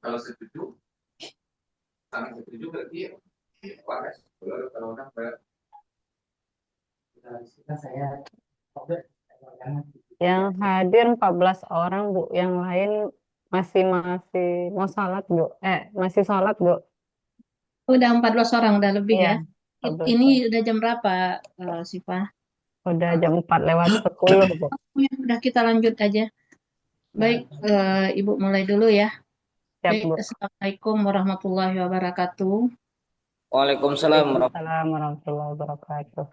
Kalau setuju, sangat setuju berarti waras. Kalau orang saya Yang hadir 14 orang, Bu. Yang lain masih masih mau sholat, Bu. Masih sholat, Bu. Udah 14 orang, udah lebih Iya, ya. 14 Ini orang. udah jam berapa, Siva? Udah jam 4 lewat 10, Bu. Ya, udah kita lanjut aja. Baik, Ibu mulai dulu ya. Siap, Baik, Bu. Assalamualaikum warahmatullahi wabarakatuh. Waalaikumsalam warahmatullahi Waalaikumsalam warahmatullahi wabarakatuh.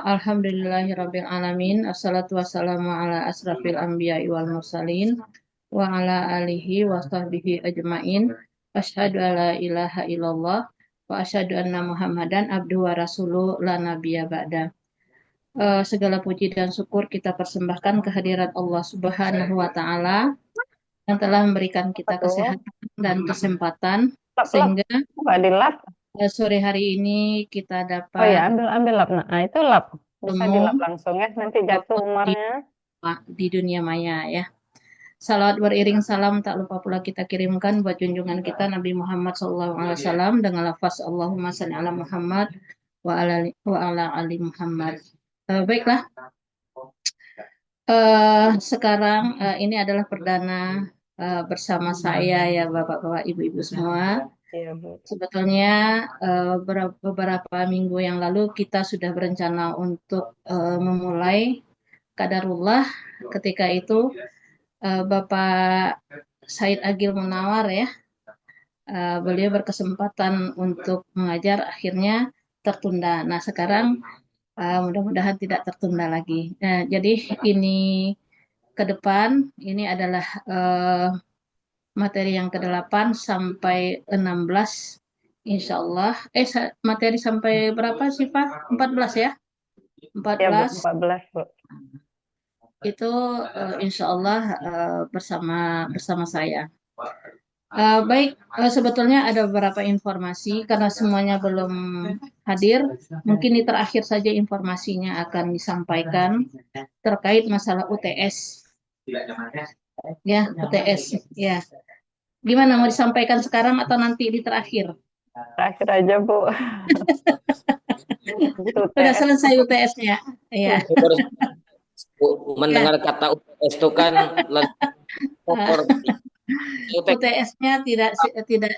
Alhamdulillahirabbil alamin. Assalatu wassalamu ala asrafil anbiya'i wal mursalin wa ala alihi wa sahbihi ajmain. Asyhadu alla ilaha illallah wa asyhadu anna Muhammadan abduhu wa rasuluh la nabiyya ba'da. Segala puji dan syukur kita persembahkan kehadirat Allah Subhanahu wa taala yang telah memberikan kita Betul. kesehatan dan kesempatan Lap, lap. sehingga Nggak dilap. sore hari ini kita Oh ya, dapat ambil, ambil lap. Nah, itu lap. Bisa dilap bertemu langsung ya. Nanti jatuh di, umarnya. di dunia maya ya. Salawat beriring salam tak lupa pula kita kirimkan buat junjungan kita Nabi Muhammad SAW dengan lafaz Allahumma salli ala Muhammad wa ala ali Muhammad. Baiklah, sekarang ini adalah perdana bersama saya ya Bapak-bapak, Ibu-ibu semua. Iya, Bu. Sebetulnya beberapa minggu yang lalu kita sudah berencana untuk memulai Qadarullah. Ketika itu Bapak Said Agil Munawar ya, beliau berkesempatan untuk mengajar, akhirnya tertunda. Nah sekarang mudah-mudahan tidak tertunda lagi. Nah, jadi ini ke depan ini adalah materi yang ke-8 sampai 16 insya Allah. Materi sampai berapa sih Pak? 14 ya? Ya, Bu. 14 14, Bu. itu insya Allah bersama saya. Baik, sebetulnya ada beberapa informasi karena semuanya belum hadir. Mungkin ini terakhir saja informasinya akan disampaikan terkait masalah UTS. Ya, UTS. Ya, gimana mau disampaikan sekarang atau nanti di terakhir? Terakhir aja, Bu. Gitu, Sudah TS. selesai UTS-nya. Ya, mendengar ya. kata UTS itu kan lapor UTS-nya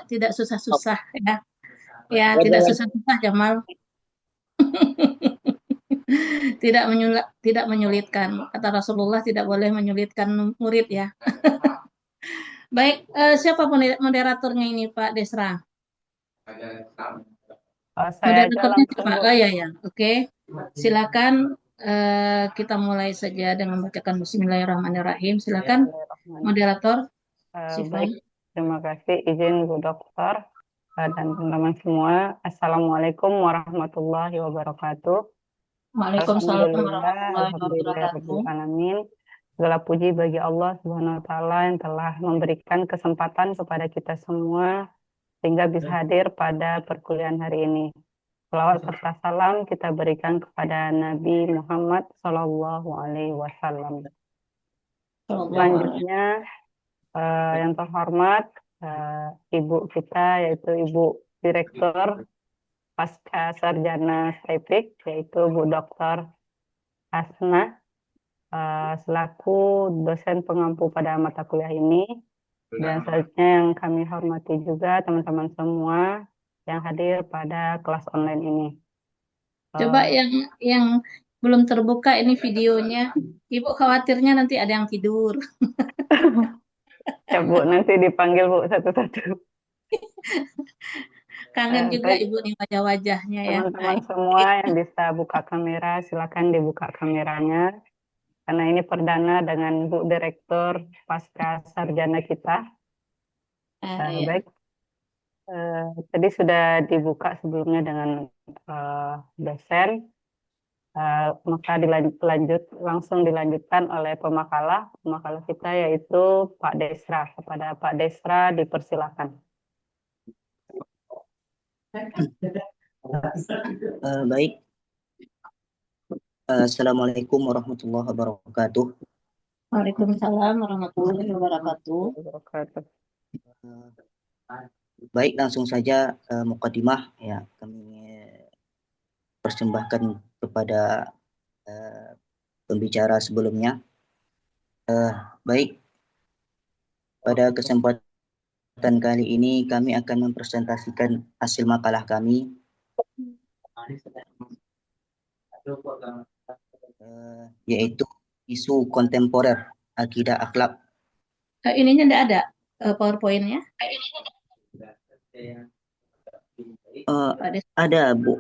tidak susah-susah ya. Ya, tidak wajar susah-susah Jamal. Tidak menyulitkan. Kata Rasulullah tidak boleh menyulitkan murid ya. Baik, siapa moderatornya ini Pak Desra? Saya aja Moderatornya langsung, siapa? Bu. Oh ya ya, oke. Silakan kita mulai saja dengan membacakan Bismillahirrahmanirrahim. Silakan Bismillahirrahmanirrahim. moderator Siva. Baik, terima kasih izin Bu Dokter dan teman-teman semua. Assalamualaikum warahmatullahi wabarakatuh. Waalaikumsalam Alhamdulillah, warahmatullahi wabarakatuh. alhamdulillahirrahmanirrahim. Segala puji bagi Allah Subhanahu wa Ta'ala yang telah memberikan kesempatan kepada kita semua sehingga bisa hadir pada perkuliahan hari ini. Salawat serta salam kita berikan kepada Nabi Muhammad Sallallahu Alaihi Wasallam. Selanjutnya, yang terhormat Ibu kita yaitu Ibu Direktur Pasca Sarjana Saipik yaitu Bu Dr. Hasna selaku dosen pengampu pada mata kuliah ini, dan selanjutnya yang kami hormati juga teman-teman semua yang hadir pada kelas online ini. Coba yang belum terbuka ini videonya. Ibu khawatirnya nanti ada yang tidur. Ya Bu, nanti dipanggil Bu satu-satu. Kangen juga Baik, Ibu nih wajah-wajahnya ya. teman-teman Baik. semua yang bisa buka kamera, silakan dibuka kameranya. Karena ini perdana dengan Bu Direktur Pasca Sarjana kita. Ya. Baik, tadi sudah dibuka sebelumnya dengan dosen. Maka langsung dilanjutkan oleh pemakalah kita yaitu Pak Desra. Kepada Pak Desra dipersilakan. Baik, Assalamualaikum warahmatullahi wabarakatuh. Waalaikumsalam warahmatullahi wabarakatuh. Baik, langsung saja mukadimah ya kami persembahkan kepada pembicara sebelumnya. Baik, pada kesempatan kali ini kami akan mempresentasikan hasil makalah kami, yaitu isu kontemporer akidah akhlak. Ininya enggak ada PowerPoint-nya? Pak Des. Ada Bu,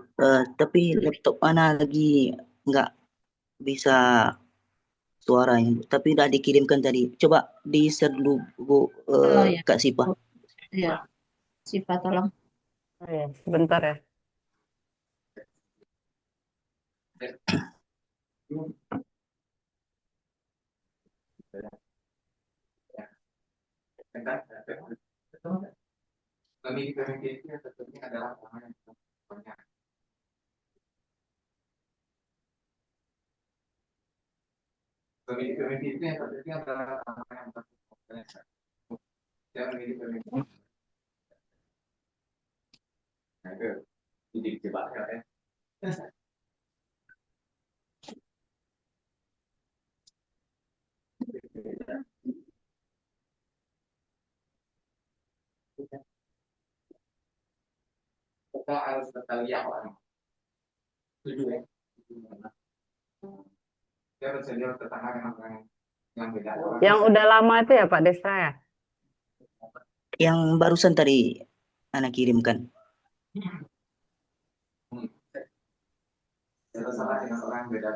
tapi laptop mana lagi nggak bisa suaranya Bu. Tapi udah dikirimkan tadi. Coba di-share dulu Bu, Ya. Kak Sipa. Ya, Sipa tolong. Oh, ya. Sebentar ya. Pemimpin-pemimpin itu tentunya adalah orang yang banyak. Pemimpin-pemimpin itu yang tentunya adalah orang yang banyak. Jangan milih pemimpin. Nah, itu jadi jebak ya. Kita harus tertarik orang. Setuju ya? Dia bersedia bertetangga dengan orang yang beda. Yang udah lama itu ya Pak Desra ya? Yang barusan tadi Ana kirimkan. Kita salah dengan orang yang beda.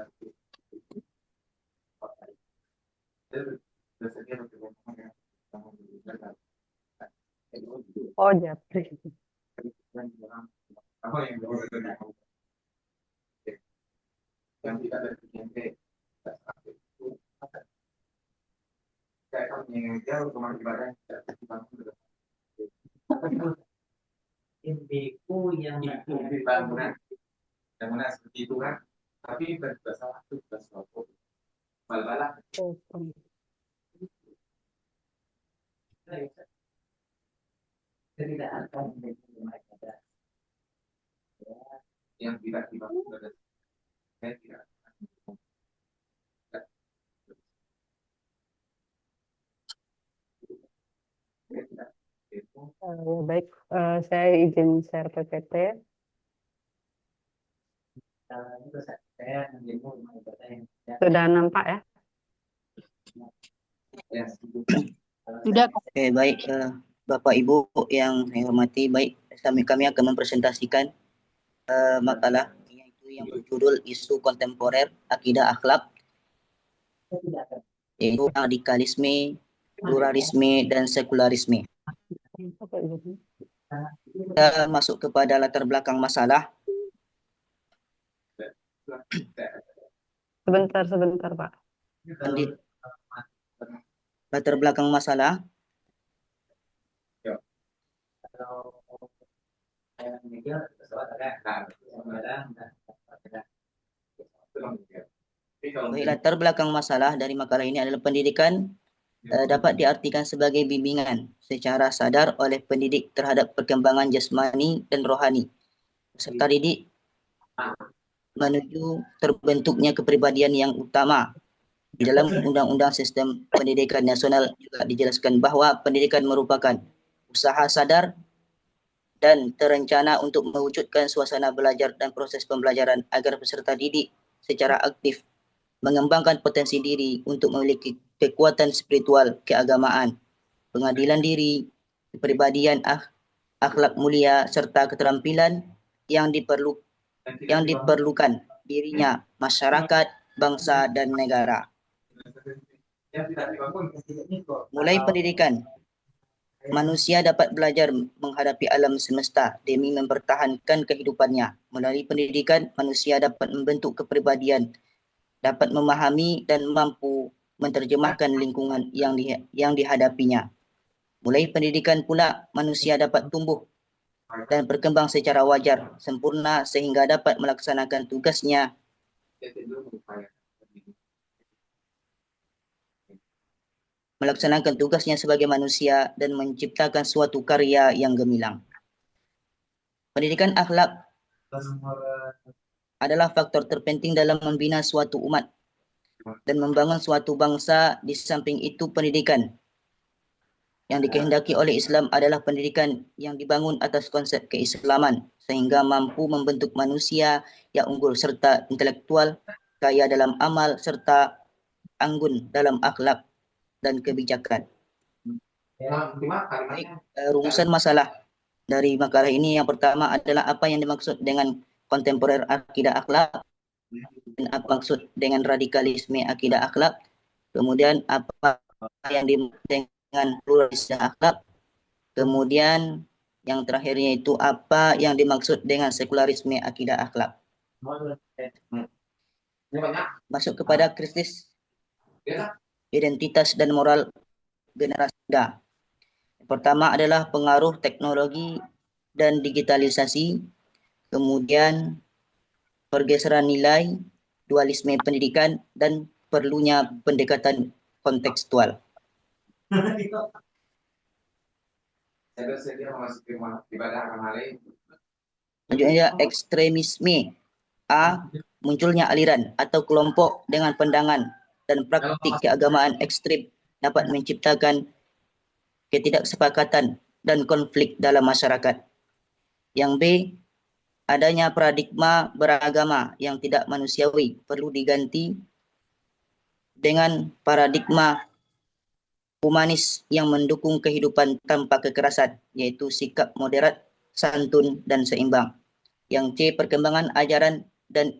Dia bersedia bertetangga dengan orang yang beda. Oh, Japri. Apa yang yang tidak ada PNP kayak kalau yang jauh kemarin ibadah MBku yang itu di bangunan seperti itu kan, tapi bahasa itu bahasa apa bal-balan tidak akan menjadi yang tidak dibangun pada saya tidak. Ya, baik, saya izin share PPT. Sudah nampak ya? Sudah. Oke, baik Bapak Ibu yang saya hormati, baik kami akan mempresentasikan makalah yaitu yang berjudul isu kontemporer akidah akhlak, yaitu radikalisme, pluralisme dan sekularisme. Kita masuk kepada latar belakang masalah. Sebentar Pak. Latar belakang masalah. Latar belakang masalah dari makalah ini adalah pendidikan dapat diartikan sebagai bimbingan secara sadar oleh pendidik terhadap perkembangan jasmani dan rohani peserta didik menuju terbentuknya kepribadian yang utama. Di dalam Undang-Undang Sistem Pendidikan Nasional juga dijelaskan bahwa pendidikan merupakan usaha sadar dan terencana untuk mewujudkan suasana belajar dan proses pembelajaran agar peserta didik secara aktif mengembangkan potensi diri untuk memiliki kekuatan spiritual keagamaan, pengadilan diri, kepribadian akhlak mulia serta keterampilan yang diperlukan dirinya, masyarakat, bangsa dan negara. Mulai pendidikan, manusia dapat belajar menghadapi alam semesta demi mempertahankan kehidupannya. Melalui pendidikan, manusia dapat membentuk kepribadian, dapat memahami dan mampu menerjemahkan lingkungan yang dihadapinya. Mulai pendidikan pula, manusia dapat tumbuh dan berkembang secara wajar, sempurna sehingga dapat melaksanakan tugasnya melaksanakan tugasnya sebagai manusia dan menciptakan suatu karya yang gemilang. Pendidikan akhlak adalah faktor terpenting dalam membina suatu umat dan membangun suatu bangsa. Di samping itu, pendidikan yang dikehendaki oleh Islam adalah pendidikan yang dibangun atas konsep keislaman sehingga mampu membentuk manusia yang unggul serta intelektual, kaya dalam amal serta anggun dalam akhlak dan kebijakan. Rumusan masalah dari makalah ini yang pertama adalah apa yang dimaksud dengan kontemporer akidah akhlak, dan apa maksud dengan radikalisme akidah akhlak, kemudian apa yang dimaksud dengan pluralisme akhlak, kemudian yang terakhirnya itu apa yang dimaksud dengan sekularisme akidah akhlak. Masuk kepada krisis identitas dan moral generasi muda. Pertama adalah pengaruh teknologi dan digitalisasi, kemudian pergeseran nilai, dualisme pendidikan, dan perlunya pendekatan kontekstual. Selanjutnya, ekstremisme. A. Munculnya aliran atau kelompok dengan pandangan dan praktik keagamaan ekstrim dapat menciptakan ketidaksepakatan dan konflik dalam masyarakat. Yang B. Adanya paradigma beragama yang tidak manusiawi perlu diganti dengan paradigma humanis yang mendukung kehidupan tanpa kekerasan, yaitu sikap moderat, santun, dan seimbang. Yang C. Perkembangan ajaran dan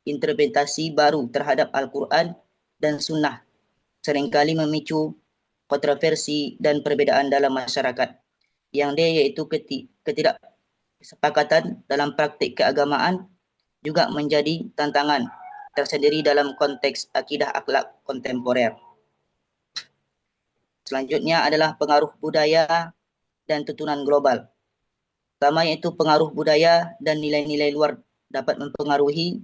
interpretasi baru terhadap Al-Quran dan Sunnah seringkali memicu kontroversi dan perbedaan dalam masyarakat. Yang D. Yaitu ketidaksepakatan dalam praktik keagamaan juga menjadi tantangan tersendiri dalam konteks akidah akhlak kontemporer. Selanjutnya adalah pengaruh budaya dan tuntunan global. Pertama yaitu pengaruh budaya dan nilai-nilai luar dapat mempengaruhi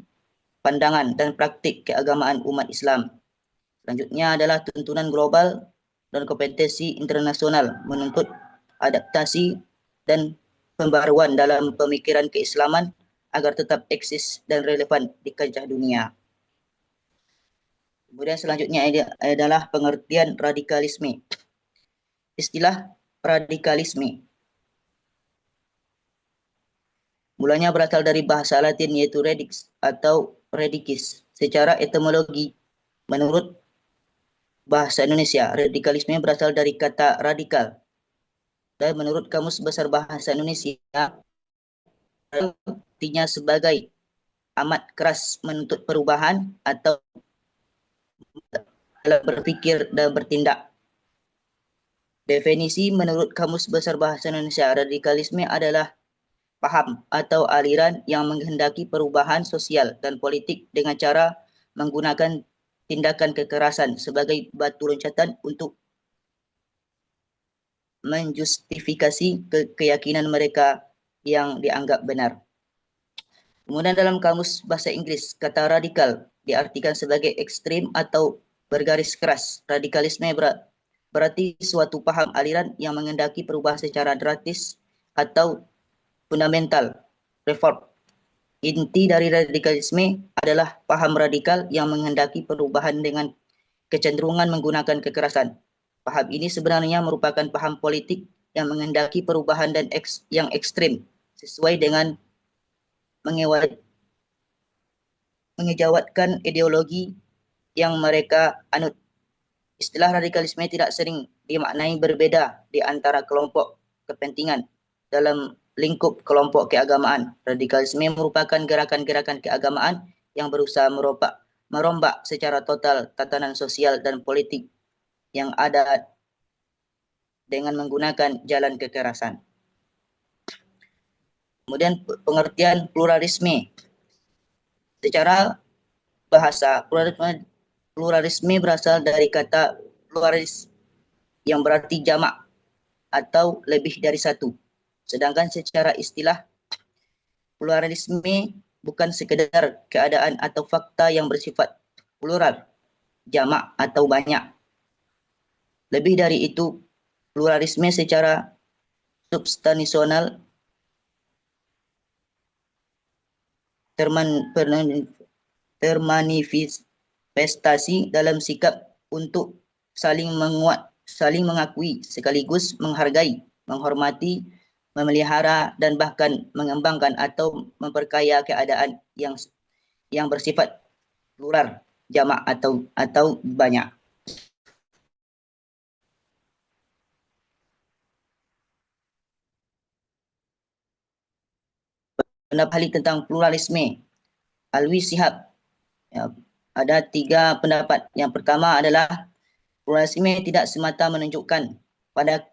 pandangan dan praktik keagamaan umat Islam. Selanjutnya adalah tuntunan global dan kompetensi internasional menuntut adaptasi dan pembaruan dalam pemikiran keislaman agar tetap eksis dan relevan di kancah dunia. Kemudian selanjutnya adalah pengertian radikalisme. Istilah radikalisme mulanya berasal dari bahasa Latin yaitu radix atau radikis. Secara etimologi, menurut bahasa Indonesia, radikalisme berasal dari kata radikal. Dan menurut Kamus Besar Bahasa Indonesia, artinya sebagai amat keras menuntut perubahan atau dalam berpikir dan bertindak. Definisi menurut Kamus Besar Bahasa Indonesia, radikalisme adalah paham atau aliran yang menghendaki perubahan sosial dan politik dengan cara menggunakan tindakan kekerasan sebagai batu loncatan untuk menjustifikasi keyakinan mereka yang dianggap benar. Kemudian dalam Kamus Bahasa Inggris, kata radikal diartikan sebagai ekstrim atau bergaris keras. Radikalisme berarti suatu paham aliran yang menghendaki perubahan secara drastis atau fundamental, reform. Inti dari radikalisme adalah paham radikal yang menghendaki perubahan dengan kecenderungan menggunakan kekerasan. Paham ini sebenarnya merupakan paham politik yang menghendaki perubahan dan yang ekstrim sesuai dengan mengejawatkan ideologi yang mereka anut. Istilah radikalisme tidak sering dimaknai berbeda di antara kelompok kepentingan dalam lingkup kelompok keagamaan. Radikalisme merupakan gerakan-gerakan keagamaan yang berusaha merombak secara total tatanan sosial dan politik yang ada dengan menggunakan jalan kekerasan. Kemudian pengertian pluralisme. Secara bahasa, pluralisme berasal dari kata pluralis yang berarti jamak atau lebih dari satu. Sedangkan secara istilah, pluralisme bukan sekedar keadaan atau fakta yang bersifat plural, jamak atau banyak. Lebih dari itu, pluralisme secara substansional termanifestasi dalam sikap untuk saling mengakui, sekaligus menghargai, menghormati, memelihara dan bahkan mengembangkan atau memperkaya keadaan yang bersifat plural, jamak atau banyak. Pendapat ahli tentang pluralisme, Alwi Shihab. Ya, ada 3 pendapat. Yang pertama adalah pluralisme tidak semata menunjukkan pada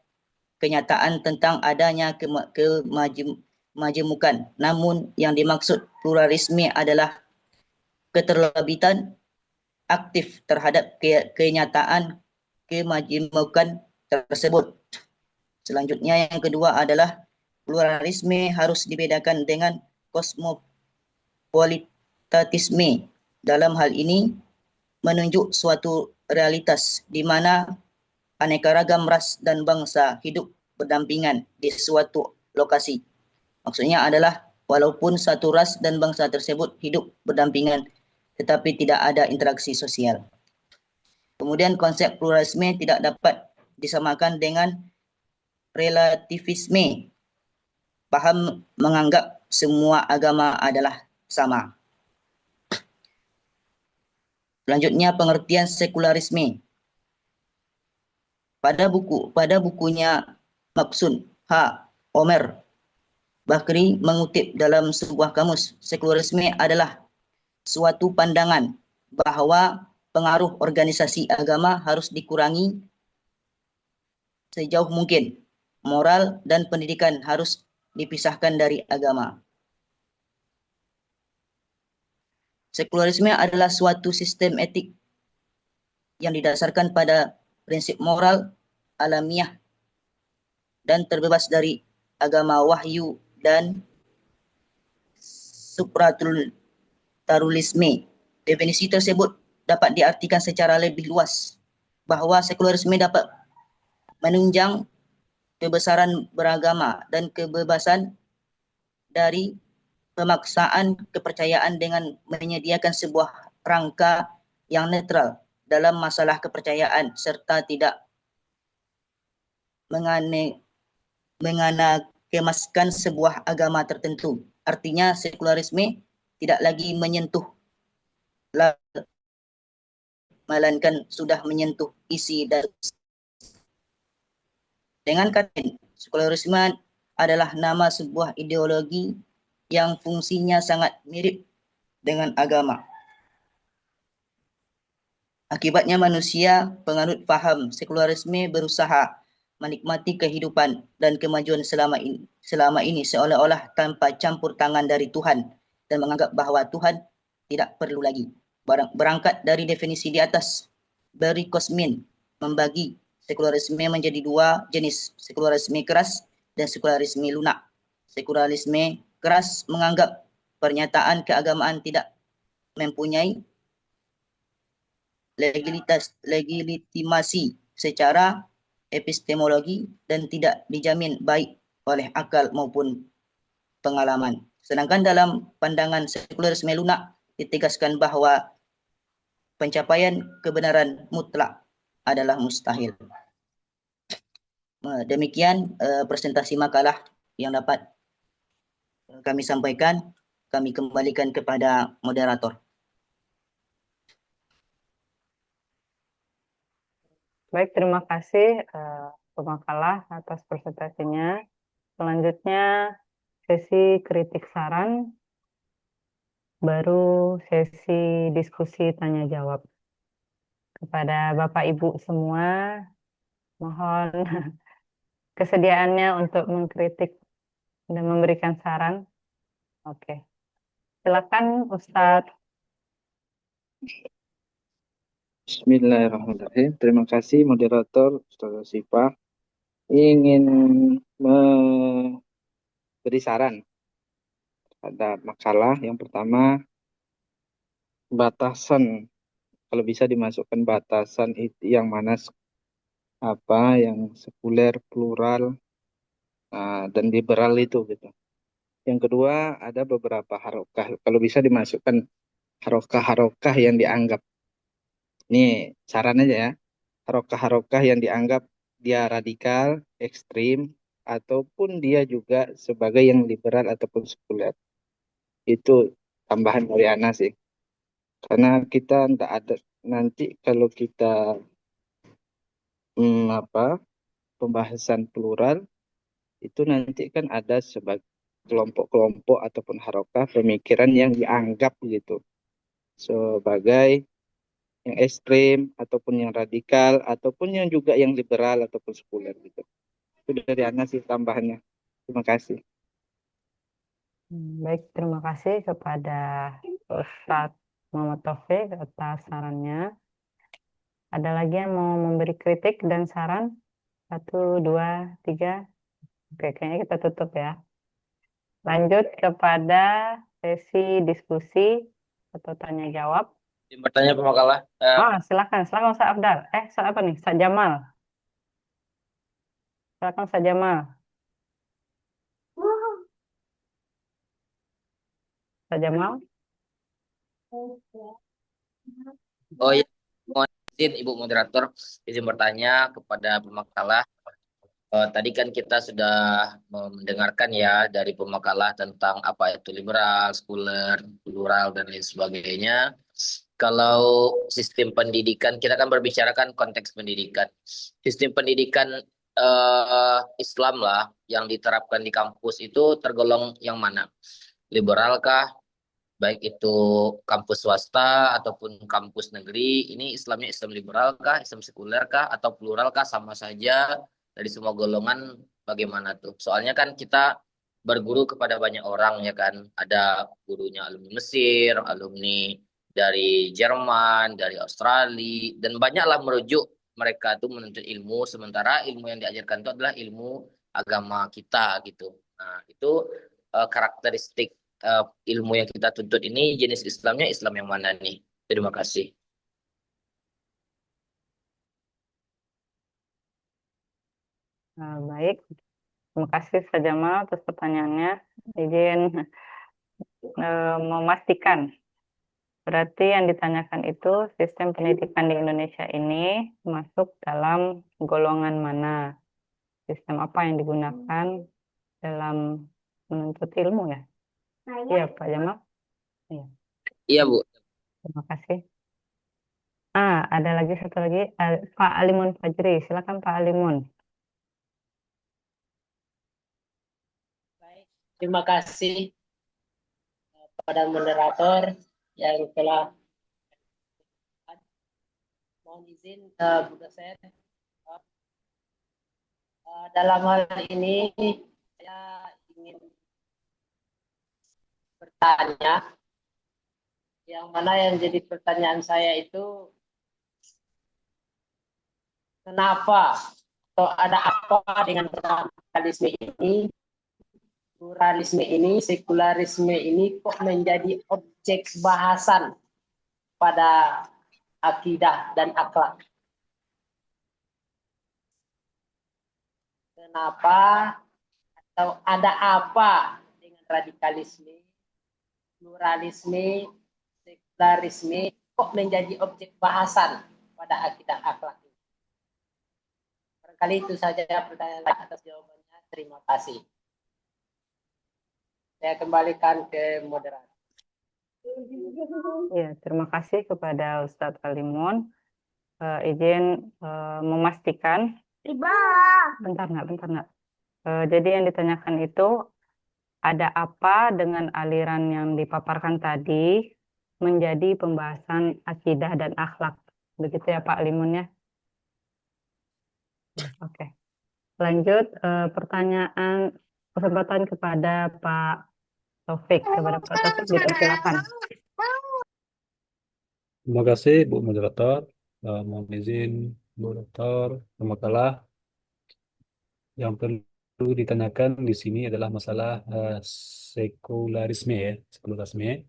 kenyataan tentang adanya kemajemukan. Namun yang dimaksud pluralisme adalah keterlibatan aktif terhadap kenyataan kemajemukan tersebut. Selanjutnya yang kedua adalah pluralisme harus dibedakan dengan kosmopolitanisme. Dalam hal ini menunjuk suatu realitas di mana aneka ragam ras dan bangsa hidup berdampingan di suatu lokasi. Maksudnya adalah walaupun satu ras dan bangsa tersebut hidup berdampingan tetapi tidak ada interaksi sosial. Kemudian konsep pluralisme tidak dapat disamakan dengan relativisme. Paham menganggap semua agama adalah sama. Selanjutnya pengertian sekularisme. Pada bukunya Maksud H. Omer Bakri mengutip dalam sebuah kamus, sekularisme adalah suatu pandangan bahawa pengaruh organisasi agama harus dikurangi sejauh mungkin. Moral dan pendidikan harus dipisahkan dari agama. Sekularisme adalah suatu sistem etik yang didasarkan pada prinsip moral, alamiah, dan terbebas dari agama wahyu dan supranaturalisme. Definisi tersebut dapat diartikan secara lebih luas bahawa sekularisme dapat menunjang kebesaran beragama dan kebebasan dari pemaksaan kepercayaan dengan menyediakan sebuah rangka yang netral dalam masalah kepercayaan serta tidak mengemaskan sebuah agama tertentu. Artinya sekularisme tidak lagi menyentuh melainkan sudah menyentuh isi dan dengan kata lain, sekularisme adalah nama sebuah ideologi yang fungsinya sangat mirip dengan agama. Akibatnya manusia penganut faham sekularisme berusaha menikmati kehidupan dan kemajuan selama ini seolah-olah tanpa campur tangan dari Tuhan dan menganggap bahawa Tuhan tidak perlu lagi. Berangkat dari definisi di atas, Barry Kosmin membagi sekularisme menjadi 2 jenis, sekularisme keras dan sekularisme lunak. Sekularisme keras menganggap pernyataan keagamaan tidak mempunyai legitimasi secara epistemologi dan tidak dijamin baik oleh akal maupun pengalaman. Sedangkan dalam pandangan sekularisme lunak ditegaskan bahawa pencapaian kebenaran mutlak adalah mustahil. Demikian presentasi makalah yang dapat kami sampaikan. Kami kembalikan kepada moderator. Baik, terima kasih pemakalah atas presentasinya. Selanjutnya sesi kritik saran, baru sesi diskusi tanya jawab. Kepada Bapak Ibu semua, mohon kesediaannya untuk mengkritik dan memberikan saran. Oke. Silakan Ustadz. Bismillahirrahmanirrahim. Terima kasih moderator Ustazah Syifa. Ingin memberi saran pada makalah yang pertama, batasan, kalau bisa dimasukkan batasan yang mana apa yang sekuler, plural, dan liberal itu gitu. Yang kedua, ada beberapa harokah. Kalau bisa dimasukkan harokah-harokah yang dianggap, ini saran aja ya, harokah-harokah yang dianggap dia radikal, ekstrim, ataupun dia juga sebagai yang liberal ataupun sekuler. Itu tambahan dari Ana sih. Karena kita tidak ada, nanti kalau kita pembahasan plural, itu nanti kan ada sebagai kelompok-kelompok ataupun harokah pemikiran yang dianggap gitu sebagai yang ekstrim ataupun yang radikal ataupun yang juga yang liberal ataupun sekuler gitu. Itu dari Ana sih tambahannya. Terima kasih. Baik, terima kasih kepada Ustadz Muhammad Taufik atas sarannya. Ada lagi yang mau memberi kritik dan saran? Satu, dua, tiga. Oke, kayaknya kita tutup ya. Lanjut kepada sesi diskusi atau tanya jawab. Bertanya pemakalah. Silakan, silakan Ustaz Afdal. Ustaz apa nih? Ustaz Jamal. Silakan Ustaz Jamal. Ustaz Jamal. Oh ya, mohon izin Ibu Moderator, izin bertanya kepada pemakalah. Tadi kan kita sudah mendengarkan ya dari pemakalah tentang apa itu liberal, sekuler, plural, dan lain sebagainya. Kalau sistem pendidikan, kita kan berbicarakan konteks pendidikan. Sistem pendidikan Islam lah yang diterapkan di kampus itu tergolong yang mana? Liberal kah? Baik itu kampus swasta ataupun kampus negeri, ini Islamnya Islam liberal kah, Islam sekuler kah, atau plural kah, sama saja dari semua golongan, bagaimana tuh? Soalnya kan kita berguru kepada banyak orang ya kan, ada gurunya alumni Mesir, alumni dari Jerman, dari Australia, dan banyaklah merujuk mereka tuh menuntut ilmu, sementara ilmu yang diajarkan itu adalah ilmu agama kita gitu. Nah, itu karakteristik eh, ilmu yang kita tuntut ini, jenis Islamnya Islam yang mana nih? Terima kasih. Baik, terima kasih Ustaz Jamal atas pertanyaannya. Izin memastikan. Berarti yang ditanyakan itu sistem pendidikan di Indonesia ini masuk dalam golongan mana? Sistem apa yang digunakan dalam menuntut ilmu ya? Iya, Pak Jamal. Iya, Iya, Bu. terima kasih. Ada lagi satu lagi, Pak Alimun Fajri. Silakan Pak Alimun. Baik, terima kasih kepada moderator yang telah mohon izin Bu dosen. Dalam hal ini saya ingin bertanya, yang mana yang jadi pertanyaan saya itu kenapa atau ada apa dengan radikalisme ini, pluralisme ini, sekularisme ini kok menjadi objek bahasan pada akidah dan akhlak. Kenapa atau ada apa dengan radikalisme, pluralisme, sekularisme kok menjadi objek bahasan pada akidah akhlak ini? Barangkali itu saja pertanyaan atas jawabannya. Terima kasih. Saya kembalikan ke moderator. Ya, terima kasih kepada Ustadz Alimun. Izin memastikan. Bentar nggak. Jadi yang ditanyakan itu ada apa dengan aliran yang dipaparkan tadi menjadi pembahasan akidah dan akhlak. Begitu ya Pak Alimun ya? Oke. Lanjut pertanyaan kesempatan kepada Pak Taufik. Kepada Pak Taufik dipersilakan. Terima kasih Bu Moderator. Mohon izin Bu Dokter, pemakalah. Yang perlu ditanyakan di sini adalah masalah sekularisme ya, sekularisme.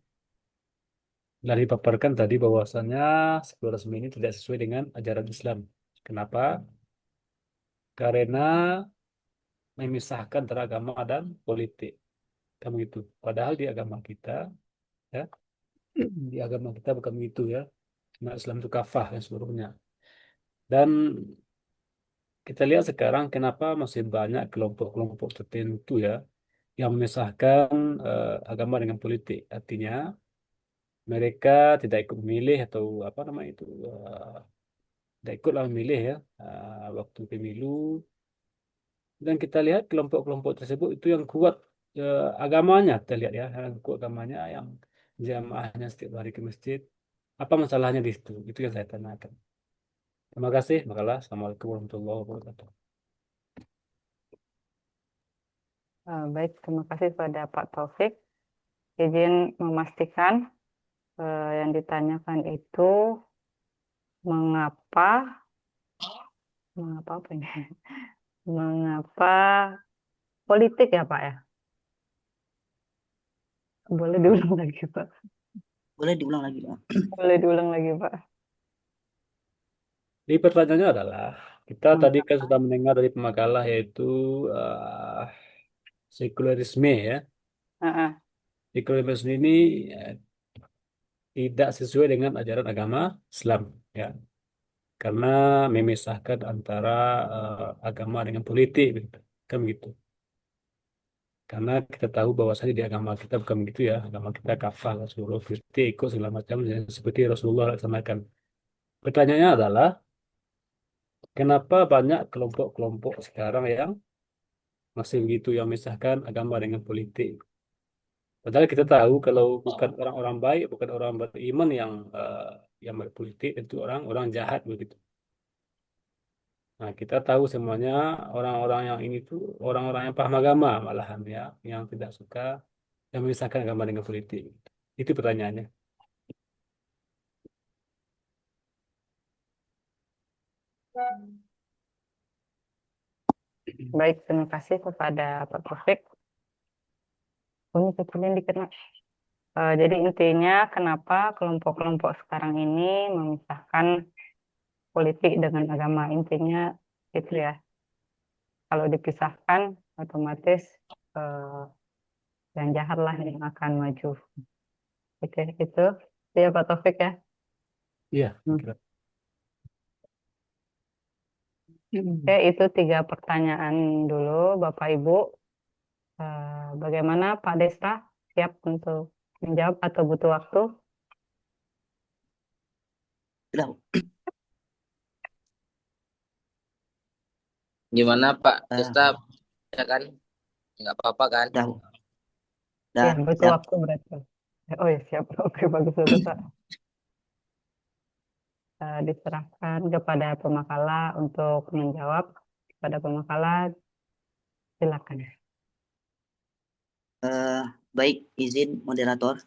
Nah, dipaparkan tadi bahwasannya sekularisme ini tidak sesuai dengan ajaran Islam. Kenapa? karena memisahkan antara agama dan politik. Kan begitu. Padahal di agama kita, ya, di agama kita bukan begitu ya. Cuma Islam itu kafah dan seluruhnya. Dan kita lihat sekarang kenapa masih banyak kelompok-kelompok tertentu ya yang memisahkan agama dengan politik. Artinya mereka tidak ikut memilih atau apa namanya itu tidak ikutlah memilih ya waktu pemilu. Dan kita lihat kelompok-kelompok tersebut itu yang kuat agamanya, kita lihat ya, yang kuat agamanya, yang jamaahnya setiap hari ke masjid. Apa masalahnya di situ? Itu yang saya tanyakan. Terima kasih. Makalah. Assalamualaikum warahmatullahi wabarakatuh. Baik, terima kasih kepada Pak Taufik. Izin memastikan yang ditanyakan itu mengapa apa ini? Mengapa politik ya Pak ya? Boleh diulang lagi Pak? Boleh diulang lagi, Pak? Boleh diulang lagi Pak? Di pertanyaannya adalah, kita tadi kan sudah mendengar dari pemakalah yaitu sekularisme ya. Sekularisme ini tidak sesuai dengan ajaran agama Islam ya. Karena memisahkan antara agama dengan politik gitu. Kan begitu. Karena kita tahu bahwasanya di agama kita bukan begitu ya. Agama kita kafah, seluruh politik, ikut segala macam seperti Rasulullah laksanakan. Pertanyaannya adalah, kenapa banyak kelompok-kelompok sekarang yang masih begitu yang memisahkan agama dengan politik? Padahal kita tahu kalau bukan orang-orang baik, bukan orang beriman yang berpolitik, itu orang-orang jahat begitu. Nah, kita tahu semuanya orang-orang yang ini tuh orang-orang yang paham agama malahan ya, yang tidak suka yang memisahkan agama dengan politik. Itu pertanyaannya. Baik, terima kasih kepada Pak Taufik. Ini kecilin dikit, Nak. Jadi intinya kenapa kelompok-kelompok sekarang ini memisahkan politik dengan agama, intinya itu ya. Kalau dipisahkan otomatis yang jahat lah yang akan maju. Oke, itu ya Pak Taufik ya. Iya. Oke, itu 3 pertanyaan dulu Bapak Ibu. Bagaimana Pak Desra, siap untuk menjawab atau butuh waktu? Sudah. Gimana Pak Desta? Ya kan? Nggak apa-apa kan? Ya, butuh waktu berarti. Oh ya, siap. Oke, bagus Pak. Diserahkan kepada pemakalah untuk menjawab. Kepada pemakalah, silakan. Baik, izin moderator.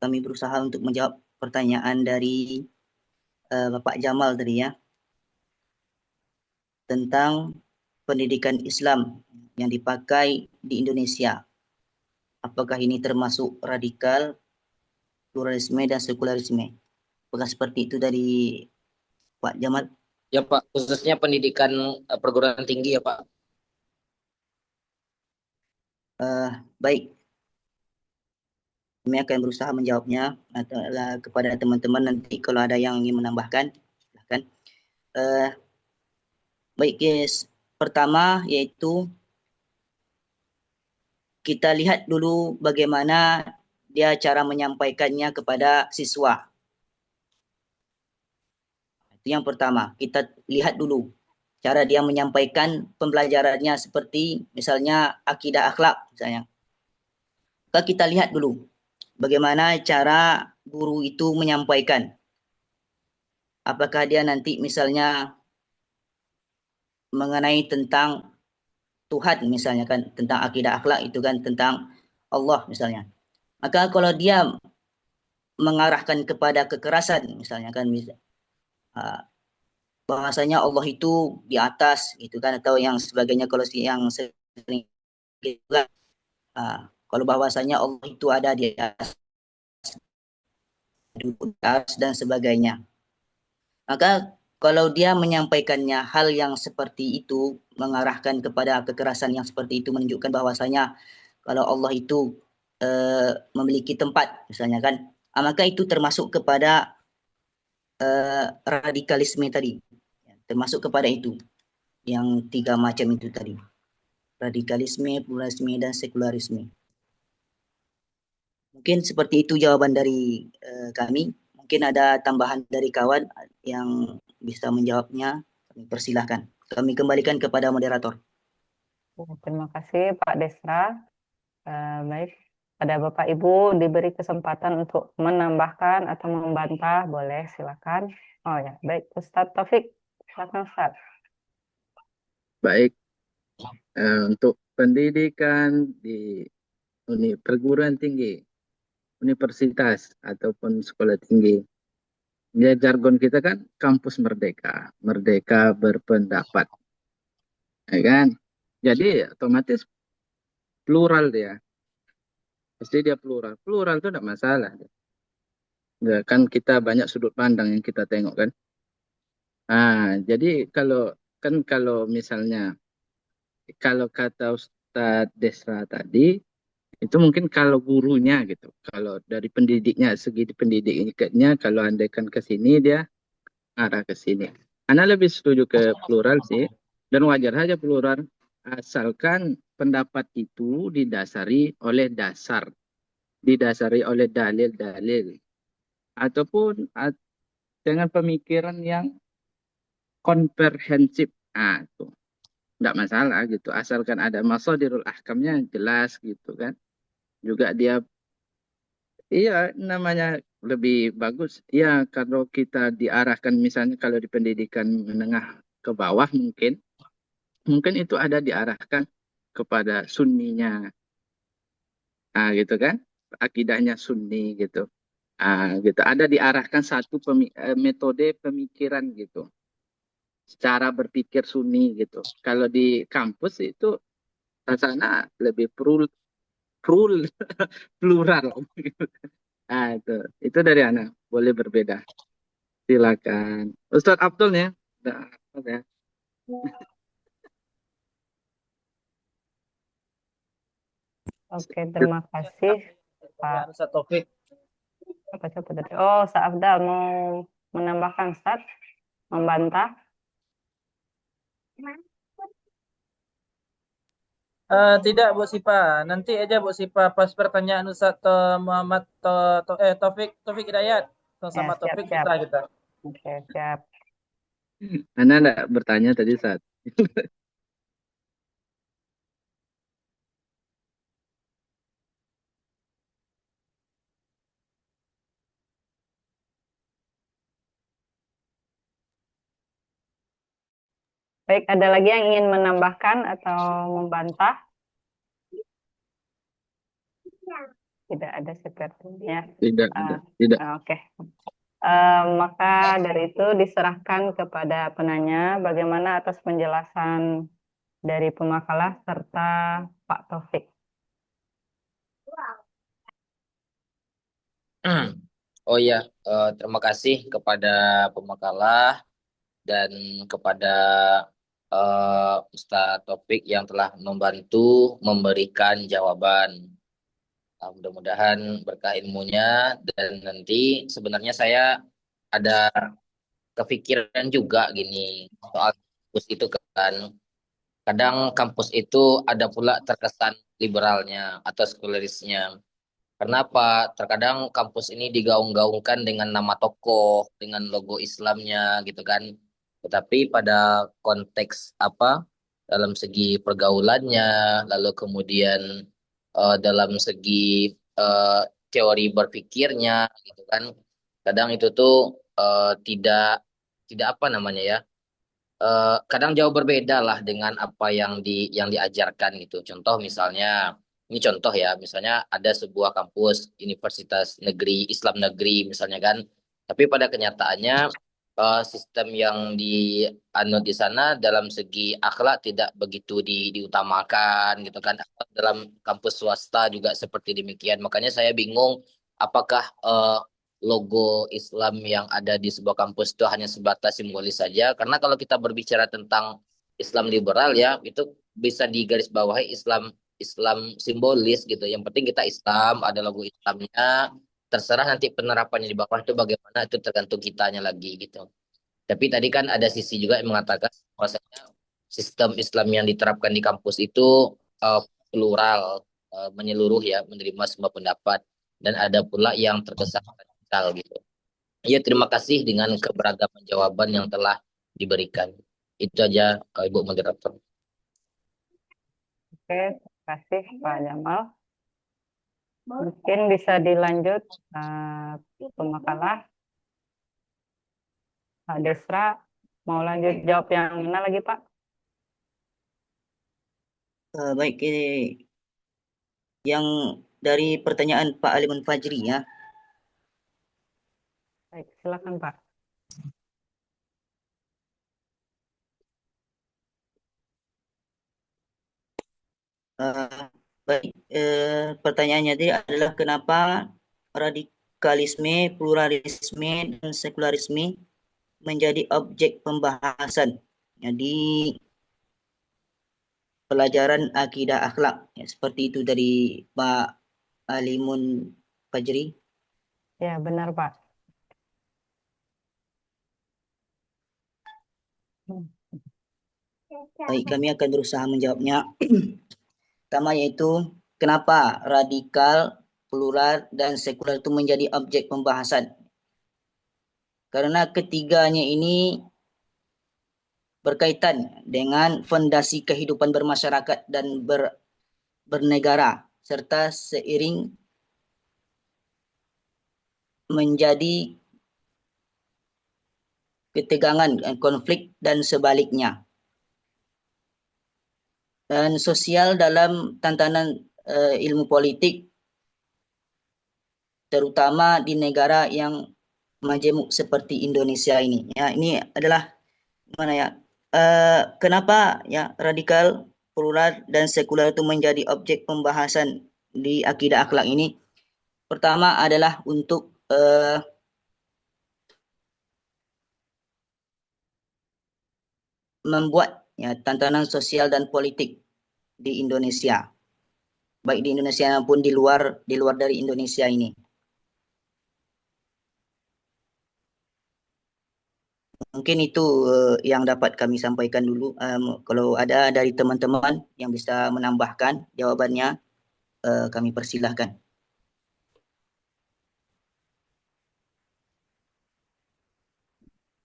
Kami berusaha untuk menjawab pertanyaan dari Bapak Jamal tadi ya, tentang pendidikan Islam yang dipakai di Indonesia. Apakah ini termasuk radikal, pluralisme, dan sekularisme? Apakah seperti itu dari Pak Jamal? Ya Pak, khususnya pendidikan perguruan tinggi ya Pak. Baik, kami akan berusaha menjawabnya kepada teman-teman nanti kalau ada yang ingin menambahkan, silahkan. Baik guys, pertama yaitu kita lihat dulu bagaimana dia cara menyampaikannya kepada siswa. Itu yang pertama, kita lihat dulu cara dia menyampaikan pembelajarannya seperti misalnya akidah akhlak misalnya. Maka kita lihat dulu bagaimana cara guru itu menyampaikan. Apakah dia nanti misalnya mengenai tentang Tuhan misalnya kan, tentang akidah akhlak itu kan tentang Allah misalnya. Maka kalau dia mengarahkan kepada kekerasan misalnya kan, bahwasanya Allah itu di atas gitu kan, atau yang sebagainya, kalau yang sering juga kalau bahwasanya Allah itu ada di atas dan sebagainya. Maka kalau dia menyampaikannya hal yang seperti itu, mengarahkan kepada kekerasan yang seperti itu, menunjukkan bahwasanya kalau Allah itu memiliki tempat, misalnya kan, maka itu termasuk kepada radikalisme tadi, termasuk kepada itu, yang 3 macam itu tadi, radikalisme, pluralisme, dan sekularisme. Mungkin seperti itu jawaban dari kami. Mungkin ada tambahan dari kawan yang bisa menjawabnya, kami persilahkan. Kami kembalikan kepada moderator. Terima kasih Pak Desra. Baik, pada Bapak Ibu diberi kesempatan untuk menambahkan atau membantah, boleh silakan. Oh ya, baik Ustadz Taufik, silakan Ustadz. Baik, untuk pendidikan di perguruan tinggi, universitas ataupun sekolah tinggi, ya jargon kita kan kampus merdeka, merdeka berpendapat, ya kan? Jadi otomatis plural dia, pasti dia plural. Plural itu tidak masalah. Ya, kan kita banyak sudut pandang yang kita tengok kan. Jadi kalau misalnya kalau kata Ustadz Desra tadi, itu mungkin kalau gurunya gitu, kalau dari pendidiknya, segi pendidiknya, kalau andaikan ke sini dia arah ke sini. Ana lebih setuju ke plural sih, dan wajar saja plural, asalkan pendapat itu didasari oleh dalil-dalil, ataupun dengan pemikiran yang komprehensif. Itu tidak masalah gitu, asalkan ada masadirul ahkamnya jelas gitu kan. Juga dia, iya namanya lebih bagus. Ya kalau kita diarahkan misalnya kalau di pendidikan menengah ke bawah mungkin itu ada diarahkan kepada sunninya. Gitu kan. Akidahnya sunni gitu. Gitu. Ada diarahkan satu metode pemikiran gitu. Secara berpikir sunni gitu. Kalau di kampus itu sana lebih plural. Itu dari anak. Boleh berbeda. Silakan. Ustadz Abdul ya. Ya. Oke, terima kasih Pak. Ustaz Taufik. Coba tadi. Oh, Ustaz Afdal mau menambahkan Ustaz, membantah. Tidak Bu Sipa, nanti aja Bu Sipa pas pertanyaan Ustaz Muhammad Taufik Hidayat sama Ya, Taufik siap. bisa kita. Oke, siap. Anda enggak bertanya tadi saat. Baik, ada lagi yang ingin menambahkan atau membantah? Tidak ada sepertinya. Tidak. Oke. Maka dari itu diserahkan kepada penanya bagaimana atas penjelasan dari pemakalah serta Pak Taufik. Oh iya, terima kasih kepada pemakalah dan kepada Ustadz Taufik yang telah membantu memberikan jawaban. Mudah-mudahan berkah ilmunya, dan nanti sebenarnya saya ada kepikiran juga gini soal kampus itu kan. Kadang kampus itu ada pula terkesan liberalnya atau sekularisnya. Kenapa? Terkadang kampus ini digaung-gaungkan dengan nama tokoh, dengan logo Islamnya gitu kan. Tetapi pada konteks apa? Dalam segi pergaulannya, lalu kemudian dalam segi eh, teori berpikirnya gitu kan. Kadang itu tuh tidak tidak apa namanya ya? Kadang jauh berbeda lah dengan apa yang diajarkan gitu. Contoh misalnya, ini contoh ya, misalnya ada sebuah kampus universitas negeri Islam negeri misalnya kan, tapi pada kenyataannya sistem yang dianut di sana dalam segi akhlak tidak begitu diutamakan gitu kan. Dalam kampus swasta juga seperti demikian. Makanya saya bingung apakah logo Islam yang ada di sebuah kampus itu hanya sebatas simbolis saja. Karena kalau kita berbicara tentang Islam liberal ya, itu bisa digarisbawahi Islam simbolis gitu. Yang penting kita Islam, ada logo Islamnya. Terserah nanti penerapannya di bawah itu bagaimana, itu tergantung kitanya lagi gitu. Tapi tadi kan ada sisi juga yang mengatakan bahwasanya sistem Islam yang diterapkan di kampus itu plural, menyeluruh ya, menerima semua pendapat, dan ada pula yang terkesan radikal gitu. Ya, terima kasih dengan keberagaman jawaban yang telah diberikan. Itu aja, Ibu Moderator. Oke, terima kasih Pak Jamal. Mungkin bisa dilanjut pemakalah. Pak Desra, mau lanjut jawab yang mana lagi Pak? Baik, yang dari pertanyaan Pak Alimun Fajri ya. Baik, silakan Pak. Baik, pertanyaannya tadi adalah kenapa radikalisme, pluralisme, dan sekularisme menjadi objek pembahasan ya, di pelajaran akidah akhlak ya, seperti itu dari Pak Alimun Fajri. Ya, benar Pak. Baik, kami akan berusaha menjawabnya. Pertama yaitu kenapa radikal, plural, dan sekular itu menjadi objek pembahasan. Karena ketiganya ini berkaitan dengan fondasi kehidupan bermasyarakat dan bernegara, serta seiring menjadi ketegangan, konflik, dan sebaliknya. Dan sosial dalam tantangan ilmu politik, terutama di negara yang majemuk seperti Indonesia ini. Ya, ini adalah mana ya? Kenapa ya radikal, plural, dan sekular itu menjadi objek pembahasan di akidah akhlak ini? Pertama adalah untuk membuat ya tantangan sosial dan politik di Indonesia, baik di Indonesia maupun di luar dari Indonesia ini. Mungkin itu yang dapat kami sampaikan dulu. Kalau ada dari teman-teman yang bisa menambahkan jawabannya, kami persilahkan.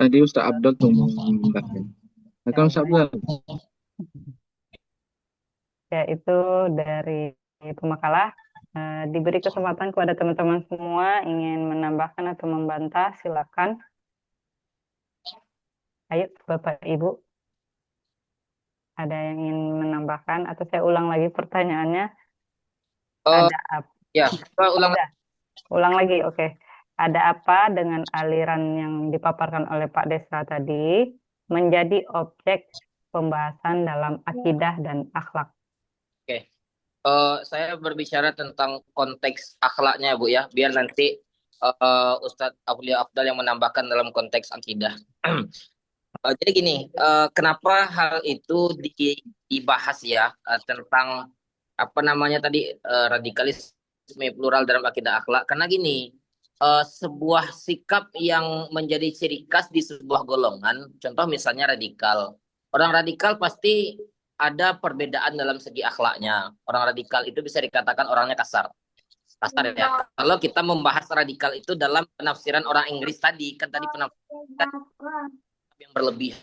Tadi Ustaz Abdul tuh mau menambahkan. Nah, Ustaz Abdul. Ya, itu dari pemakalah. Diberi kesempatan kepada teman-teman semua ingin menambahkan atau membantah, silakan. Ayo, Bapak Ibu. Ada yang ingin menambahkan atau saya ulang lagi pertanyaannya? Ada apa? Ya, ulang. Ulang lagi, oke. Ada apa dengan aliran yang dipaparkan oleh Pak Desra tadi menjadi objek pembahasan dalam akidah dan akhlak? Oke. Saya berbicara tentang konteks akhlaknya, Bu ya, biar nanti Ustadz Aulia Afdal yang menambahkan dalam konteks akidah. Jadi gini, kenapa hal itu dibahas ya, tentang apa namanya tadi, radikalisme plural dalam akidah akhlak? Karena gini, sebuah sikap yang menjadi ciri khas di sebuah golongan, contoh misalnya radikal. Orang radikal pasti ada perbedaan dalam segi akhlaknya. Orang radikal itu bisa dikatakan orangnya kasar. Kasar ya. Kalau kita membahas radikal itu dalam penafsiran orang Inggris tadi, kan tadi penafsiran yang berlebih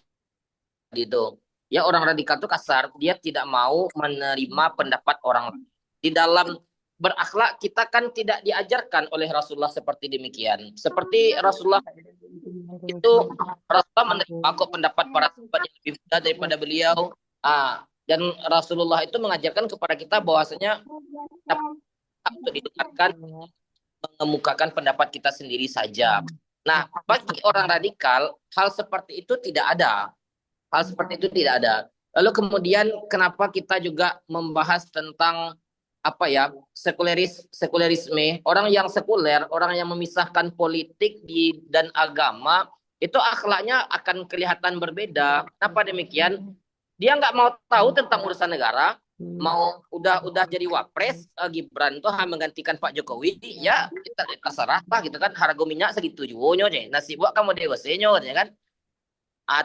gitu. Ya, orang radikal itu kasar, dia tidak mau menerima pendapat orang lain. Di dalam berakhlak kita kan tidak diajarkan oleh Rasulullah seperti demikian. Seperti Rasulullah itu, Rasulullah menerima kok pendapat para sahabat yang lebih muda daripada beliau. Dan Rasulullah itu mengajarkan kepada kita bahwasanya untuk didengarkan, mengemukakan pendapat kita sendiri saja. Nah, bagi orang radikal, hal seperti itu tidak ada. Hal seperti itu tidak ada. Lalu kemudian kenapa kita juga membahas tentang apa ya, sekulerisme, orang yang sekuler, orang yang memisahkan politik dan agama, itu akhlaknya akan kelihatan berbeda. Kenapa demikian? Dia nggak mau tahu tentang urusan negara, mau udah jadi wapres, Gibran tuh menggantikan Pak Jokowi, ya kita terserah pak gitu kan, harga minyak segitu juga deh, nasi buat kamu deh ya kan.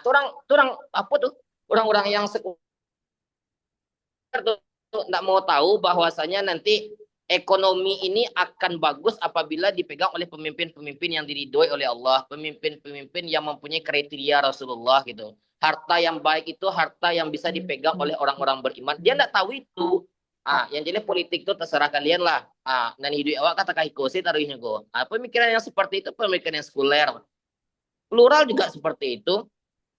Tuh orang apa tuh, orang-orang yang sekuler tuh nggak mau tahu bahwasanya nanti ekonomi ini akan bagus apabila dipegang oleh pemimpin-pemimpin yang diridhoi oleh Allah, pemimpin-pemimpin yang mempunyai kriteria Rasulullah gitu. Harta yang baik itu harta yang bisa dipegang oleh orang-orang beriman. Dia nggak tahu itu. Yang jelas politik itu terserah kalian lah. Nani hidup awak kata kahiko sih taruhnya go. Pemikiran yang seperti itu pemikiran yang sekuler. Plural juga seperti itu.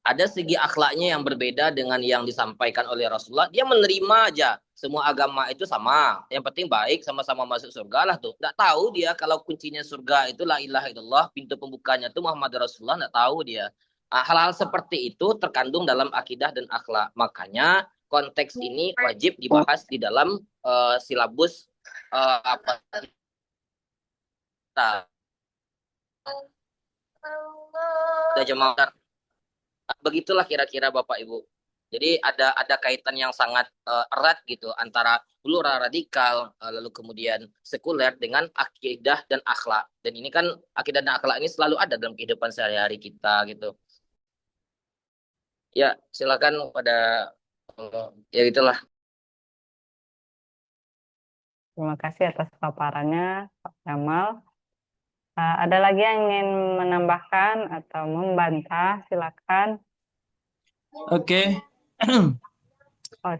Ada segi akhlaknya yang berbeda dengan yang disampaikan oleh Rasulullah. Dia menerima aja semua agama itu sama. Yang penting baik, sama-sama masuk surga lah tuh. Nggak tahu dia kalau kuncinya surga itu la ilaha illallah, pintu pembukanya itu Muhammad Rasulullah, nggak tahu dia. Hal-hal seperti itu terkandung dalam akidah dan akhlak. Makanya konteks ini wajib dibahas di dalam silabus apa jemaah. Begitulah kira-kira Bapak Ibu. Jadi ada kaitan yang sangat erat gitu antara plural radikal lalu kemudian sekuler dengan akidah dan akhlak. Dan ini kan akidah dan akhlak ini selalu ada dalam kehidupan sehari-hari kita gitu. Ya, silakan pada ya itulah. Terima kasih atas paparannya, Pak Jamal. Ada lagi yang ingin menambahkan atau membantah? Silakan. Oke. Oh,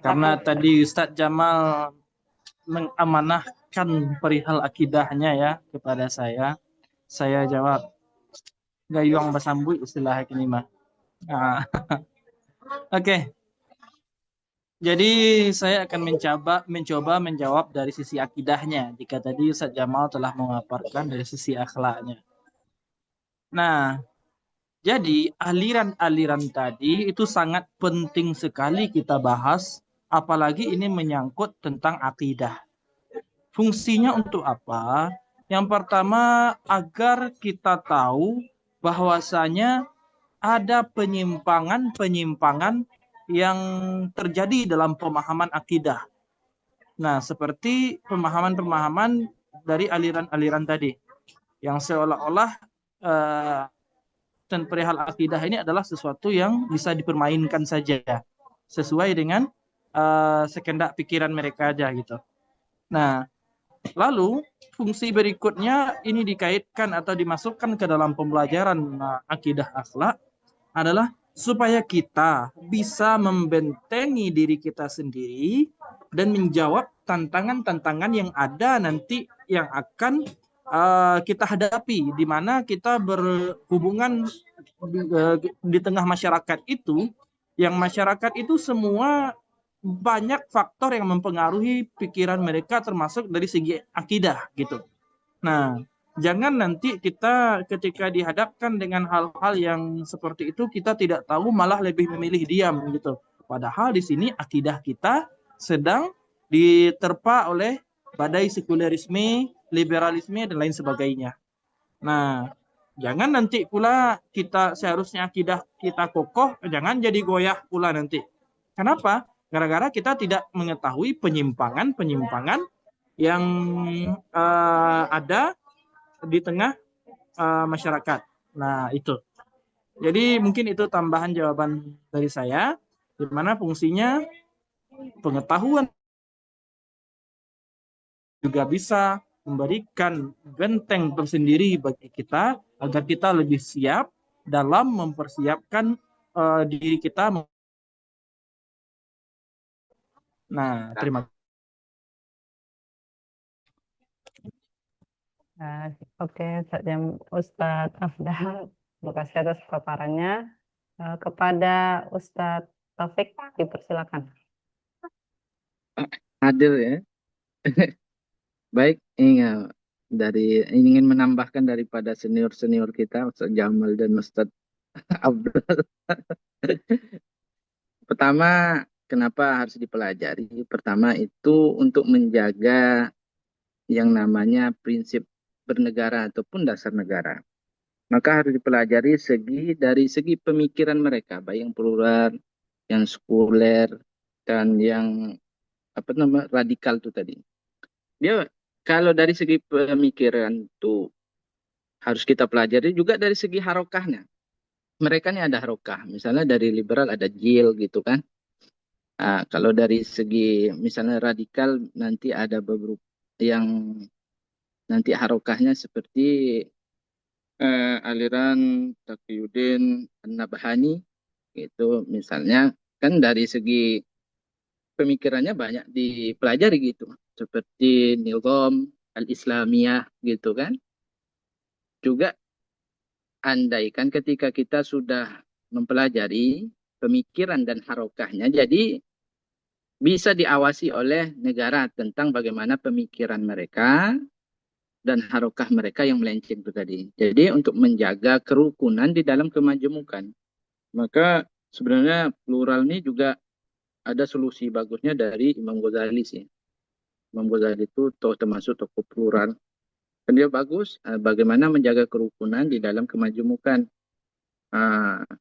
Karena silakan. tadi Ustadz Jamal mengamanahkan perihal akidahnya ya kepada saya jawab gayung basambui istilah ini mah. Oke. Jadi saya akan mencoba menjawab dari sisi akidahnya jika tadi Ustadz Jamal telah memaparkan dari sisi akhlaknya. Nah, jadi aliran-aliran tadi itu sangat penting sekali kita bahas, apalagi ini menyangkut tentang akidah. Fungsinya untuk apa? Yang pertama, agar kita tahu bahwasanya ada penyimpangan-penyimpangan yang terjadi dalam pemahaman akidah. Nah, seperti pemahaman-pemahaman dari aliran-aliran tadi, yang seolah-olah dan perihal akidah ini adalah sesuatu yang bisa dipermainkan saja sesuai dengan sekendak pikiran mereka aja gitu. Nah, lalu fungsi berikutnya ini dikaitkan atau dimasukkan ke dalam pembelajaran akidah akhlak adalah supaya kita bisa membentengi diri kita sendiri dan menjawab tantangan-tantangan yang ada nanti yang akan kita hadapi, di mana kita berhubungan di tengah masyarakat itu, yang masyarakat itu semua banyak faktor yang mempengaruhi pikiran mereka termasuk dari segi akidah gitu. Nah, jangan nanti kita ketika dihadapkan dengan hal-hal yang seperti itu kita tidak tahu malah lebih memilih diam gitu. Padahal di sini akidah kita sedang diterpa oleh badai sekulerisme, liberalisme dan lain sebagainya. Nah, jangan nanti pula kita seharusnya akidah kita kokoh, jangan jadi goyah pula nanti. Kenapa? Gara-gara kita tidak mengetahui penyimpangan-penyimpangan yang ada di tengah masyarakat. Nah, itu. Jadi mungkin itu tambahan jawaban dari saya, di mana fungsinya pengetahuan juga bisa memberikan benteng tersendiri bagi kita agar kita lebih siap dalam mempersiapkan diri kita. Nah, terima kasih. Oke, Ustadz Afdal, terima kasih atas paparannya. Kepada Ustadz Taufik, dipersilakan. Hadir ya. Baik, ingin menambahkan daripada senior-senior kita, Ustadz Jamal dan Ustadz Abdul. Pertama, kenapa harus dipelajari? Pertama itu untuk menjaga yang namanya prinsip bernegara ataupun dasar negara. Maka harus dipelajari dari segi pemikiran mereka, baik yang plural, yang sekuler, dan yang radikal itu tadi. Dia kalau dari segi pemikiran itu harus kita pelajari juga dari segi harokahnya. Mereka ini ada harokah, misalnya dari liberal ada jil gitu kan. Nah, kalau dari segi misalnya radikal nanti ada beberapa yang nanti harokahnya seperti aliran Taqiyuddin An-Nabhani itu misalnya, kan dari segi pemikirannya banyak dipelajari gitu, seperti Nizam Al-Islamiyah gitu kan. Juga andaikan ketika kita sudah mempelajari pemikiran dan harokahnya, jadi bisa diawasi oleh negara tentang bagaimana pemikiran mereka dan harokah mereka yang melenceng itu tadi. Jadi untuk menjaga kerukunan di dalam kemajemukan. Maka sebenarnya plural ini juga ada solusi bagusnya dari Imam Ghazali sih. Imam Ghazali itu termasuk tokoh plural. Dan dia bagus bagaimana menjaga kerukunan di dalam kemajemukan.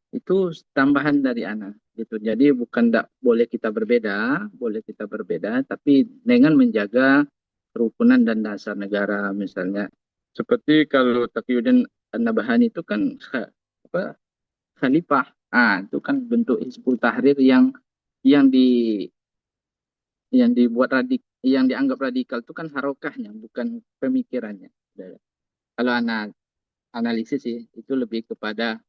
Itu tambahan dari anak gitu. Jadi bukan boleh kita berbeda, tapi dengan menjaga kerukunan dan dasar negara misalnya. Seperti kalau Taqiyuddin An-Nabhani itu kan khalifah. Itu kan bentuk Hizbut Tahrir yang di yang dianggap radikal itu kan harokahnya, bukan pemikirannya. Kalau anak analisis sih itu lebih kepada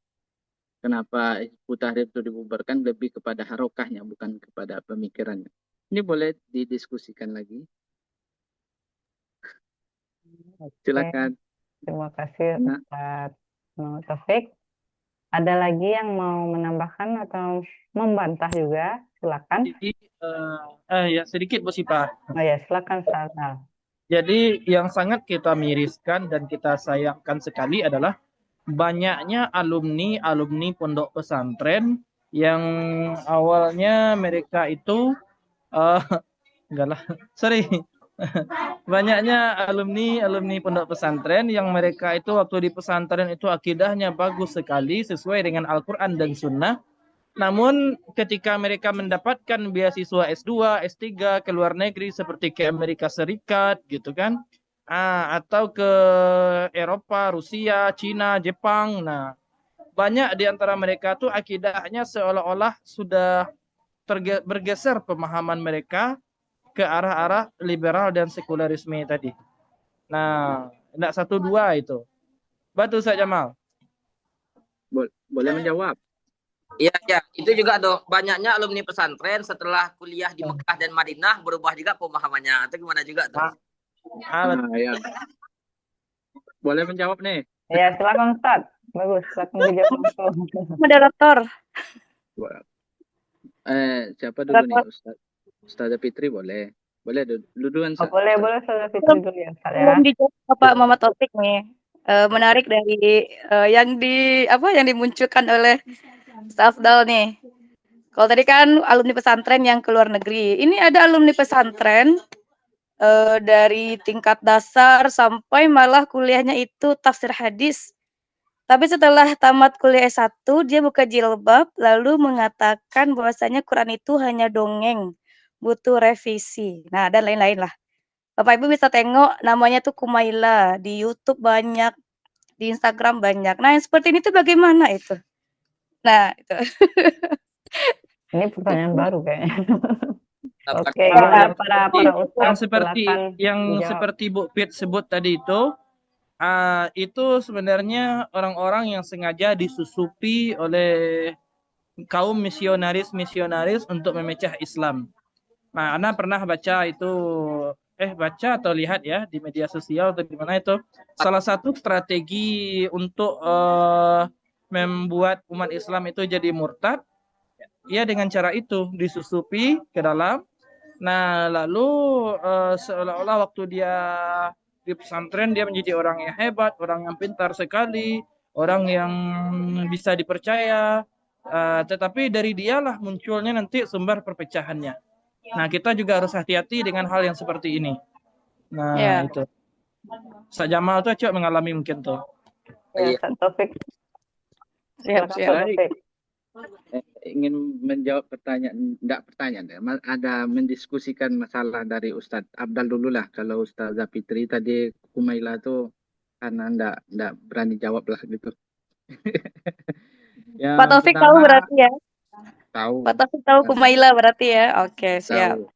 kenapa Hizbut Tahrir itu dibubarkan, lebih kepada harokahnya, bukan kepada pemikirannya. Ini boleh didiskusikan lagi. Silakan. Terima kasih Nah. Ustaz Muhammad Taufik. Ada lagi yang mau menambahkan atau membantah juga? Silakan. Jadi ya sedikit Bu Sipa. Oh ya, silakan Ustaz. Jadi yang sangat kita miriskan dan kita sayangkan sekali adalah banyaknya alumni pondok pesantren yang awalnya mereka itu banyaknya alumni pondok pesantren yang mereka itu waktu di pesantren itu akidahnya bagus sekali sesuai dengan Al-Quran dan Sunnah. Namun ketika mereka mendapatkan beasiswa S2, S3 ke luar negeri seperti ke Amerika Serikat gitu kan, atau ke Eropa, Rusia, Cina, Jepang. Nah, banyak di antara mereka tuh akidahnya seolah-olah sudah bergeser pemahaman mereka ke arah-arah liberal dan sekulerisme tadi. Nah, tidak satu dua itu. Betul Ustaz Jamal. Boleh menjawab? Iya, itu juga banyaknya alumni pesantren setelah kuliah di Mekah dan Madinah berubah juga pemahamannya. Itu gimana juga tuh? Ya. Boleh menjawab nih? Ya, silakan Ustaz. Bagus, silakan dijawab langsung. Moderator. Siapa dulu nih? Ustazah Fitri boleh? Boleh duluan. Boleh Ustazah Fitri dulu ya Ustaz ya. Belum dijawab Pak Muhammad Taufik nih. Menarik dari yang dimunculkan oleh Stafdal nih. Kalau tadi kan alumni pesantren yang ke luar negeri. Ini ada alumni pesantren dari tingkat dasar sampai malah kuliahnya itu tafsir hadis. Tapi setelah tamat kuliah S1, dia buka jilbab lalu mengatakan bahwasanya Quran itu hanya dongeng, butuh revisi. Nah, dan lain-lain lah. Bapak Ibu bisa tengok namanya tuh Kumaila, di YouTube banyak, di Instagram banyak. Nah, yang seperti ini tuh bagaimana itu? Nah, itu. Ini pertanyaan baru kayaknya. Oke, yang seperti Bu Fit sebut tadi itu sebenarnya orang-orang yang sengaja disusupi oleh kaum misionaris untuk memecah Islam. Nah, Ana pernah baca atau lihat ya di media sosial atau di mana itu salah satu strategi untuk membuat umat Islam itu jadi murtad ya dengan cara itu disusupi ke dalam. Nah, lalu seolah-olah waktu dia di pesantren dia menjadi orang yang hebat, orang yang pintar sekali, orang yang bisa dipercaya, Tetapi dari dialah munculnya nanti sumber perpecahannya. Nah, kita juga harus hati-hati dengan hal yang seperti ini. Nah, Ya, itu. Ustaz Jamal tuh coba mengalami mungkin tuh. ya, Ustaz Taufik. Silakan Ustaz Baik. Taufik. Ingin menjawab pertanyaan, enggak pertanyaan ya, ada mendiskusikan masalah dari Ustadz Abdal dulu lah. Kalau Ustazah Fitri tadi Kumaila tuh karena enggak berani jawab lah gitu. Pak Yang Taufik tahu pertama berarti ya? tahu, Pak Taufik tahu Kumaila berarti ya? Oke, siap. tahu.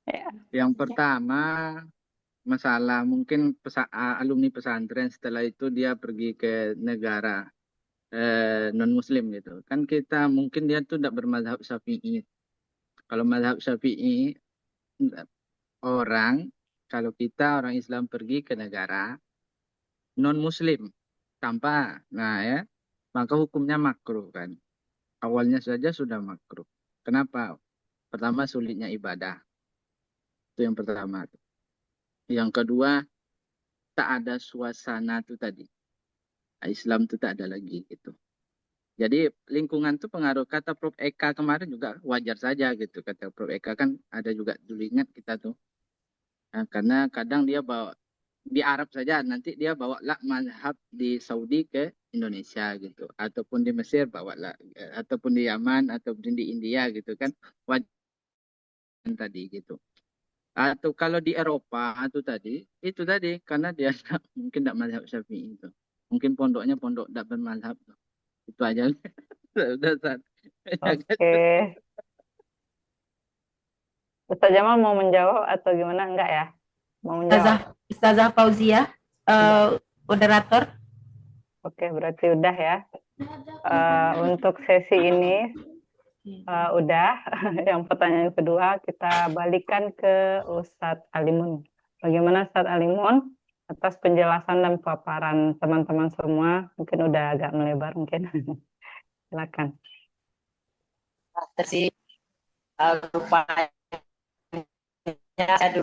Ya. Yang pertama masalah mungkin alumni pesantren setelah itu dia pergi ke negara non Muslim gitu. Kan kita mungkin dia tuh tidak bermazhab Syafi'i. Kalau mazhab Syafi'i kalau kita orang Islam pergi ke negara non Muslim maka hukumnya makruh kan. Awalnya saja sudah makruh. Kenapa? Pertama sulitnya ibadah. Itu yang pertama. Yang kedua tak ada suasana tuh tadi. Islam itu tak ada lagi gitu. Jadi lingkungan tuh pengaruh. Kata Prof. Eka kemarin juga wajar saja gitu. Kata Prof. Eka kan ada juga dulu ingat kita tuh. Nah, karena kadang dia bawa di Arab saja nanti dia bawa lah mazhab di Saudi ke Indonesia gitu. Ataupun di Mesir bawa lah. Ataupun di Yaman ataupun di India gitu kan. Wajar tadi gitu. Atau kalau di Eropa itu tadi karena dia mungkin tidak mazhab Syafi'i itu. Mungkin pondoknya pondok tidak bermazhab. Itu aja. Udah, Ustaz. Oke. Ustaz Jamal mau menjawab atau gimana? Enggak ya? Mau menjawab? Ustazah Fauzia, moderator. Oke, berarti udah ya. Untuk sesi ini udah. Yang pertanyaan kedua kita balikan ke Ustadz Alimun. Bagaimana Ustadz Alimun atas penjelasan dan paparan teman-teman semua? Mungkin udah agak melebar mungkin. Silakan. Tersi rupanya aduh,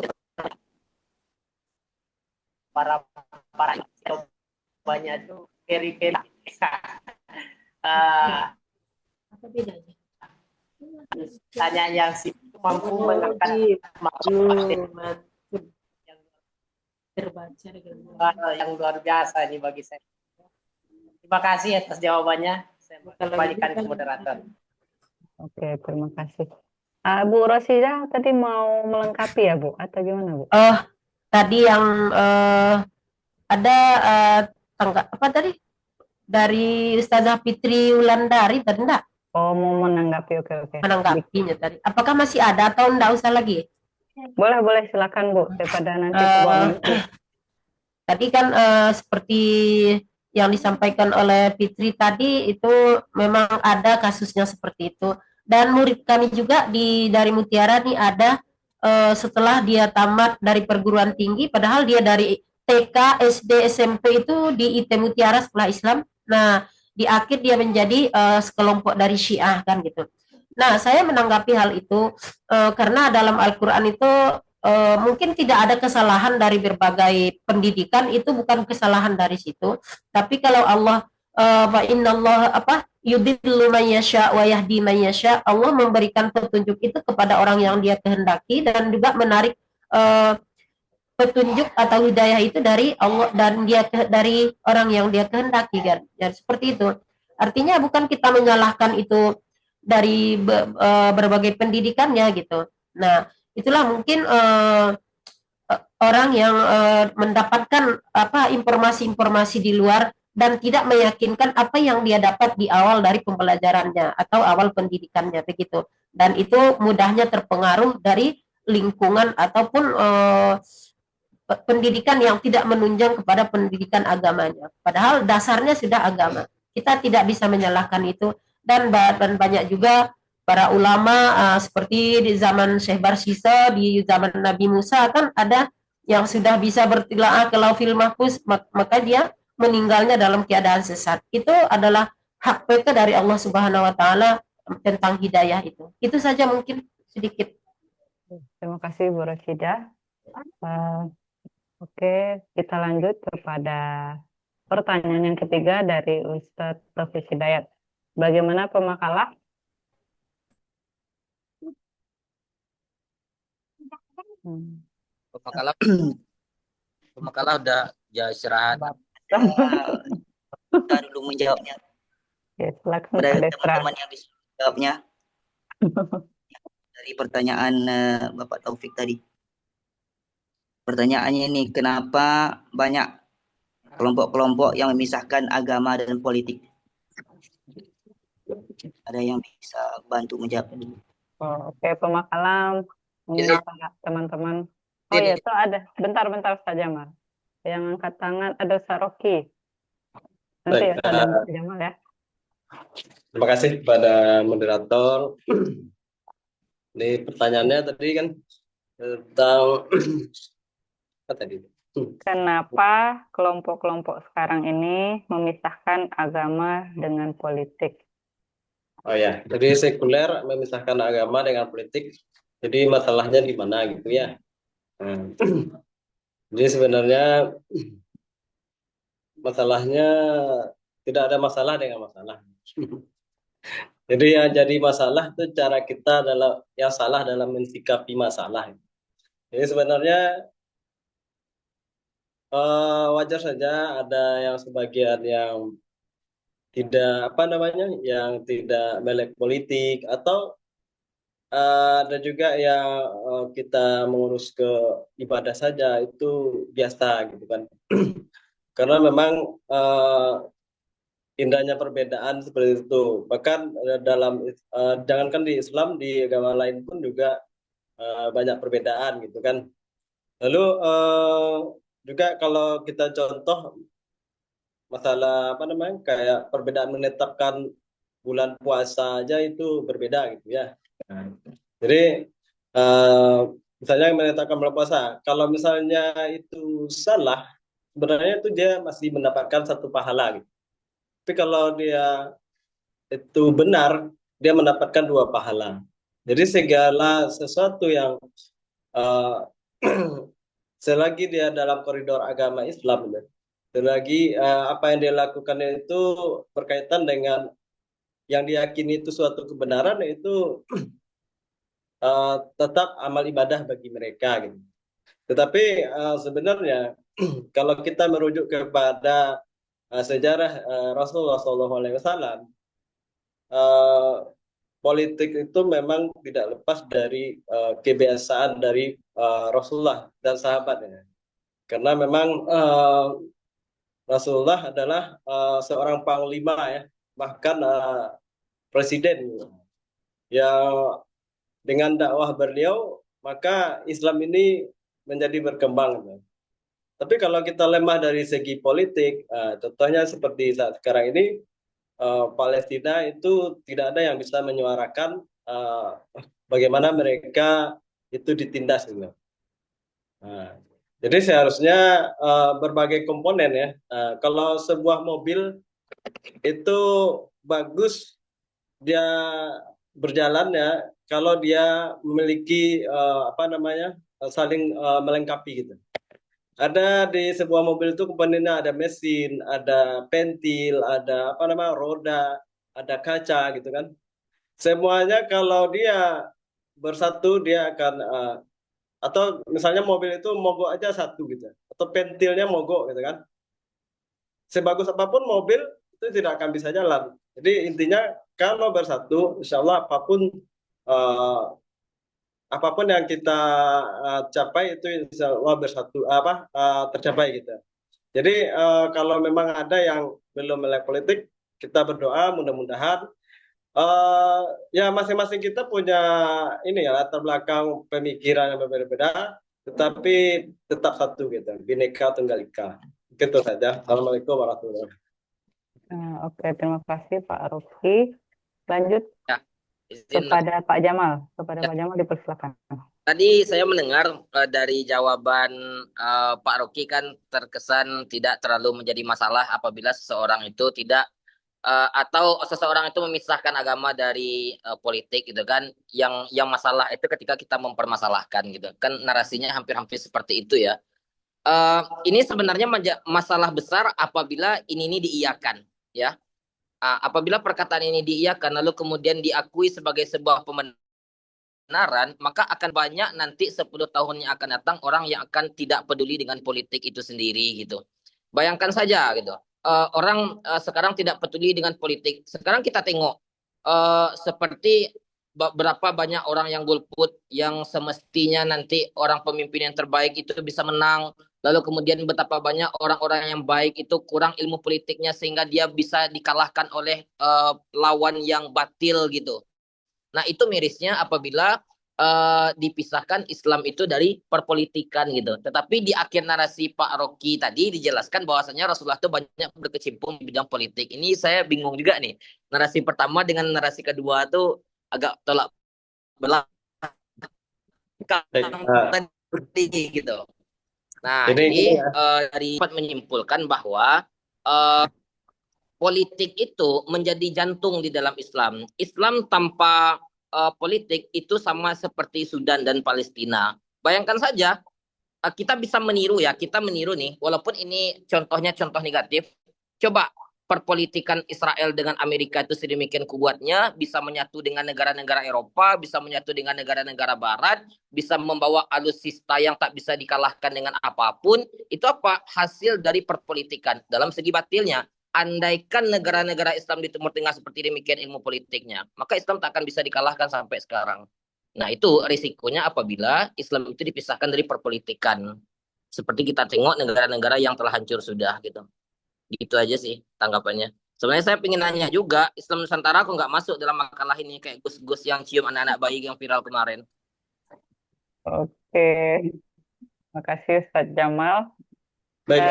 para banyak tuh peri-peri. Apa bedanya? Tanya yang sih mampu mengangkat terbaca yang luar biasa ini bagi saya. Terima kasih atas jawabannya. Saya kembalikan ke moderator. Oke, terima kasih. Bu Rosida tadi mau melengkapi ya Bu atau gimana Bu? Tadi yang ada apa tadi dari Ustazah Fitri Wulandari tadi enggak? Oh, mau menanggapi, oke. Menanggapinya tadi. Apakah masih ada atau enggak usah lagi? Boleh silakan Bu, daripada nanti tadi kan seperti yang disampaikan oleh Fitri tadi itu memang ada kasusnya seperti itu. Dan murid kami juga dari Mutiara nih ada setelah dia tamat dari perguruan tinggi, padahal dia dari TK, SD, SMP itu di IT Mutiara Sekolah Islam. Nah, di akhir dia menjadi sekelompok dari Syiah kan gitu. Nah, saya menanggapi hal itu karena dalam Al-Quran itu mungkin tidak ada kesalahan dari berbagai pendidikan, itu bukan kesalahan dari situ. Tapi kalau Allah wa innallaha yudhillu man yasha wa yahdi man yasha, Allah memberikan petunjuk itu kepada orang yang dia kehendaki dan juga menarik petunjuk atau hidayah itu dari Allah dan dia dari orang yang dia kehendaki kan. Ya, seperti itu. Artinya bukan kita menyalahkan itu dari berbagai pendidikannya gitu. Nah, itulah mungkin orang yang mendapatkan informasi-informasi di luar dan tidak meyakinkan apa yang dia dapat di awal dari pembelajarannya atau awal pendidikannya begitu. Dan itu mudahnya terpengaruh dari lingkungan ataupun pendidikan yang tidak menunjang kepada pendidikan agamanya. Padahal dasarnya sudah agama. Kita tidak bisa menyalahkan itu dan banyak juga para ulama seperti di zaman Syekh Barsisa, di zaman Nabi Musa kan ada yang sudah bisa bertilaah ke Lauhil Mahfuz, maka dia meninggalnya dalam keadaan sesat. Itu adalah hak mereka dari Allah Subhanahu wa taala tentang hidayah itu. Itu saja mungkin sedikit. Terima kasih Bu Rosida. Oke, kita lanjut kepada pertanyaan yang ketiga dari Ustadz Taufik Hidayat. Bagaimana pemakalah? Pemakalah udah ya istirahat. Kita dulu menjawabnya. Ya, silakan Pada Pak Desra. teman-teman yang bisa menjawabnya dari pertanyaan Bapak Taufik tadi. Pertanyaannya ini, kenapa banyak kelompok-kelompok yang memisahkan agama dan politik? Ada yang bisa bantu menjawab dulu? Oh, oke, pemakalah menyapa teman-teman. Oh ya, itu ada. Bentar saja, Mas. Yang angkat tangan ada Saroki. Nanti ya, Baik, ada Mas Jamal ya. terima kasih kepada moderator. Ini pertanyaannya tadi kan tentang apa tadi? Kenapa kelompok-kelompok sekarang ini memisahkan agama dengan politik? Oh ya, jadi sekuler memisahkan agama dengan politik. Jadi masalahnya di mana gitu ya? Jadi sebenarnya masalahnya tidak ada masalah dengan masalah. Jadi yang jadi masalah itu cara kita dalam yang salah dalam mensikapi masalah. Jadi sebenarnya wajar saja ada yang sebagian yang tidak yang tidak melek politik, atau ada juga yang kita mengurus ke ibadah saja itu biasa gitu kan. Karena memang indahnya perbedaan seperti itu. Bahkan dalam jangankan di Islam, di agama lain pun juga banyak perbedaan gitu kan. Lalu juga kalau kita contoh masalah kayak perbedaan menetapkan bulan puasa aja itu berbeda gitu ya. Jadi misalnya menetapkan bulan puasa, kalau misalnya itu salah, sebenarnya itu dia masih mendapatkan satu pahala gitu. Tapi kalau dia itu benar, dia mendapatkan dua pahala. Jadi segala sesuatu yang selagi dia dalam koridor agama Islam, selagi apa yang dia lakukan itu berkaitan dengan yang diyakini itu suatu kebenaran, itu tetap amal ibadah bagi mereka gitu. Tetapi sebenarnya kalau kita merujuk kepada sejarah Rasulullah SAW, politik itu memang tidak lepas dari kebiasaan dari Rasulullah dan sahabatnya. Karena memang Rasulullah adalah seorang panglima ya, bahkan presiden yang dengan dakwah beliau maka Islam ini menjadi berkembang. Tapi kalau kita lemah dari segi politik, contohnya seperti saat sekarang ini, Palestina itu tidak ada yang bisa menyuarakan bagaimana mereka itu ditindas gitu. Jadi seharusnya berbagai komponen ya. Kalau sebuah mobil itu bagus dia berjalan ya, kalau dia memiliki saling melengkapi gitu. Ada di sebuah mobil itu komponennya, ada mesin, ada pentil, ada roda, ada kaca gitu kan. Semuanya kalau dia bersatu dia akan atau misalnya mobil itu mogok aja satu gitu, atau pentilnya mogok gitu kan. Sebagus apapun mobil itu tidak akan bisa jalan. Jadi intinya kalau bersatu, insya Allah apapun yang kita capai itu insya Allah bersatu tercapai gitu. Jadi kalau memang ada yang belum melek politik, kita berdoa mudah-mudahan ya masing-masing kita punya ini ya latar belakang pemikiran yang berbeda-beda, tetapi tetap satu gitu, Bhinneka Tunggal Ika. Gitu saja. Assalamualaikum warahmatullahi wabarakatuh. Oke, terima kasih Pak Rufi. Lanjut kepada Pak Jamal. Pak Jamal dipersilakan. Tadi saya mendengar dari jawaban Pak Rocky kan terkesan tidak terlalu menjadi masalah apabila seseorang itu tidak atau seseorang itu memisahkan agama dari politik gitu kan. Yang masalah itu ketika kita mempermasalahkan gitu kan, narasinya hampir-hampir seperti itu ya. Ini sebenarnya masalah besar apabila ini diiyakan ya. Apabila perkataan ini diiyakan lalu kemudian diakui sebagai sebuah pembenaran, maka akan banyak nanti 10 tahun yang akan datang orang yang akan tidak peduli dengan politik itu sendiri gitu. Bayangkan saja gitu. Orang sekarang tidak peduli dengan politik. Sekarang kita tengok seperti berapa banyak orang yang golput yang semestinya nanti orang pemimpin yang terbaik itu bisa menang. Lalu kemudian betapa banyak orang-orang yang baik itu kurang ilmu politiknya sehingga dia bisa dikalahkan oleh lawan yang batil gitu. Nah itu mirisnya apabila dipisahkan Islam itu dari perpolitikan gitu. Tetapi di akhir narasi Pak Rocky tadi dijelaskan bahwasanya Rasulullah itu banyak berkecimpung di bidang politik. Ini saya bingung juga nih. Narasi pertama dengan narasi kedua tuh agak tolak belakang tadi gitu. Nah, jadi dari dapat menyimpulkan bahwa politik itu menjadi jantung di dalam Islam. Islam tanpa politik itu sama seperti Sudan dan Palestina. Bayangkan saja, kita bisa meniru ya, kita meniru nih, walaupun ini contohnya contoh negatif. Coba perpolitikan Israel dengan Amerika itu sedemikian kuatnya, bisa menyatu dengan negara-negara Eropa, bisa menyatu dengan negara-negara Barat, bisa membawa alutsista yang tak bisa dikalahkan dengan apapun. Itu apa? Hasil dari perpolitikan. Dalam segi batilnya, andaikan negara-negara Islam di Timur Tengah seperti demikian ilmu politiknya, maka Islam tak akan bisa dikalahkan sampai sekarang. Nah itu risikonya apabila Islam itu dipisahkan dari perpolitikan. Seperti kita tengok negara-negara yang telah hancur sudah gitu. Gitu aja sih tanggapannya. Sebenarnya saya ingin nanya juga, Islam Nusantara kok nggak masuk dalam makalah ini kayak gus-gus yang cium anak-anak bayi yang viral kemarin. Oke, makasih Ustaz Jamal. Baik,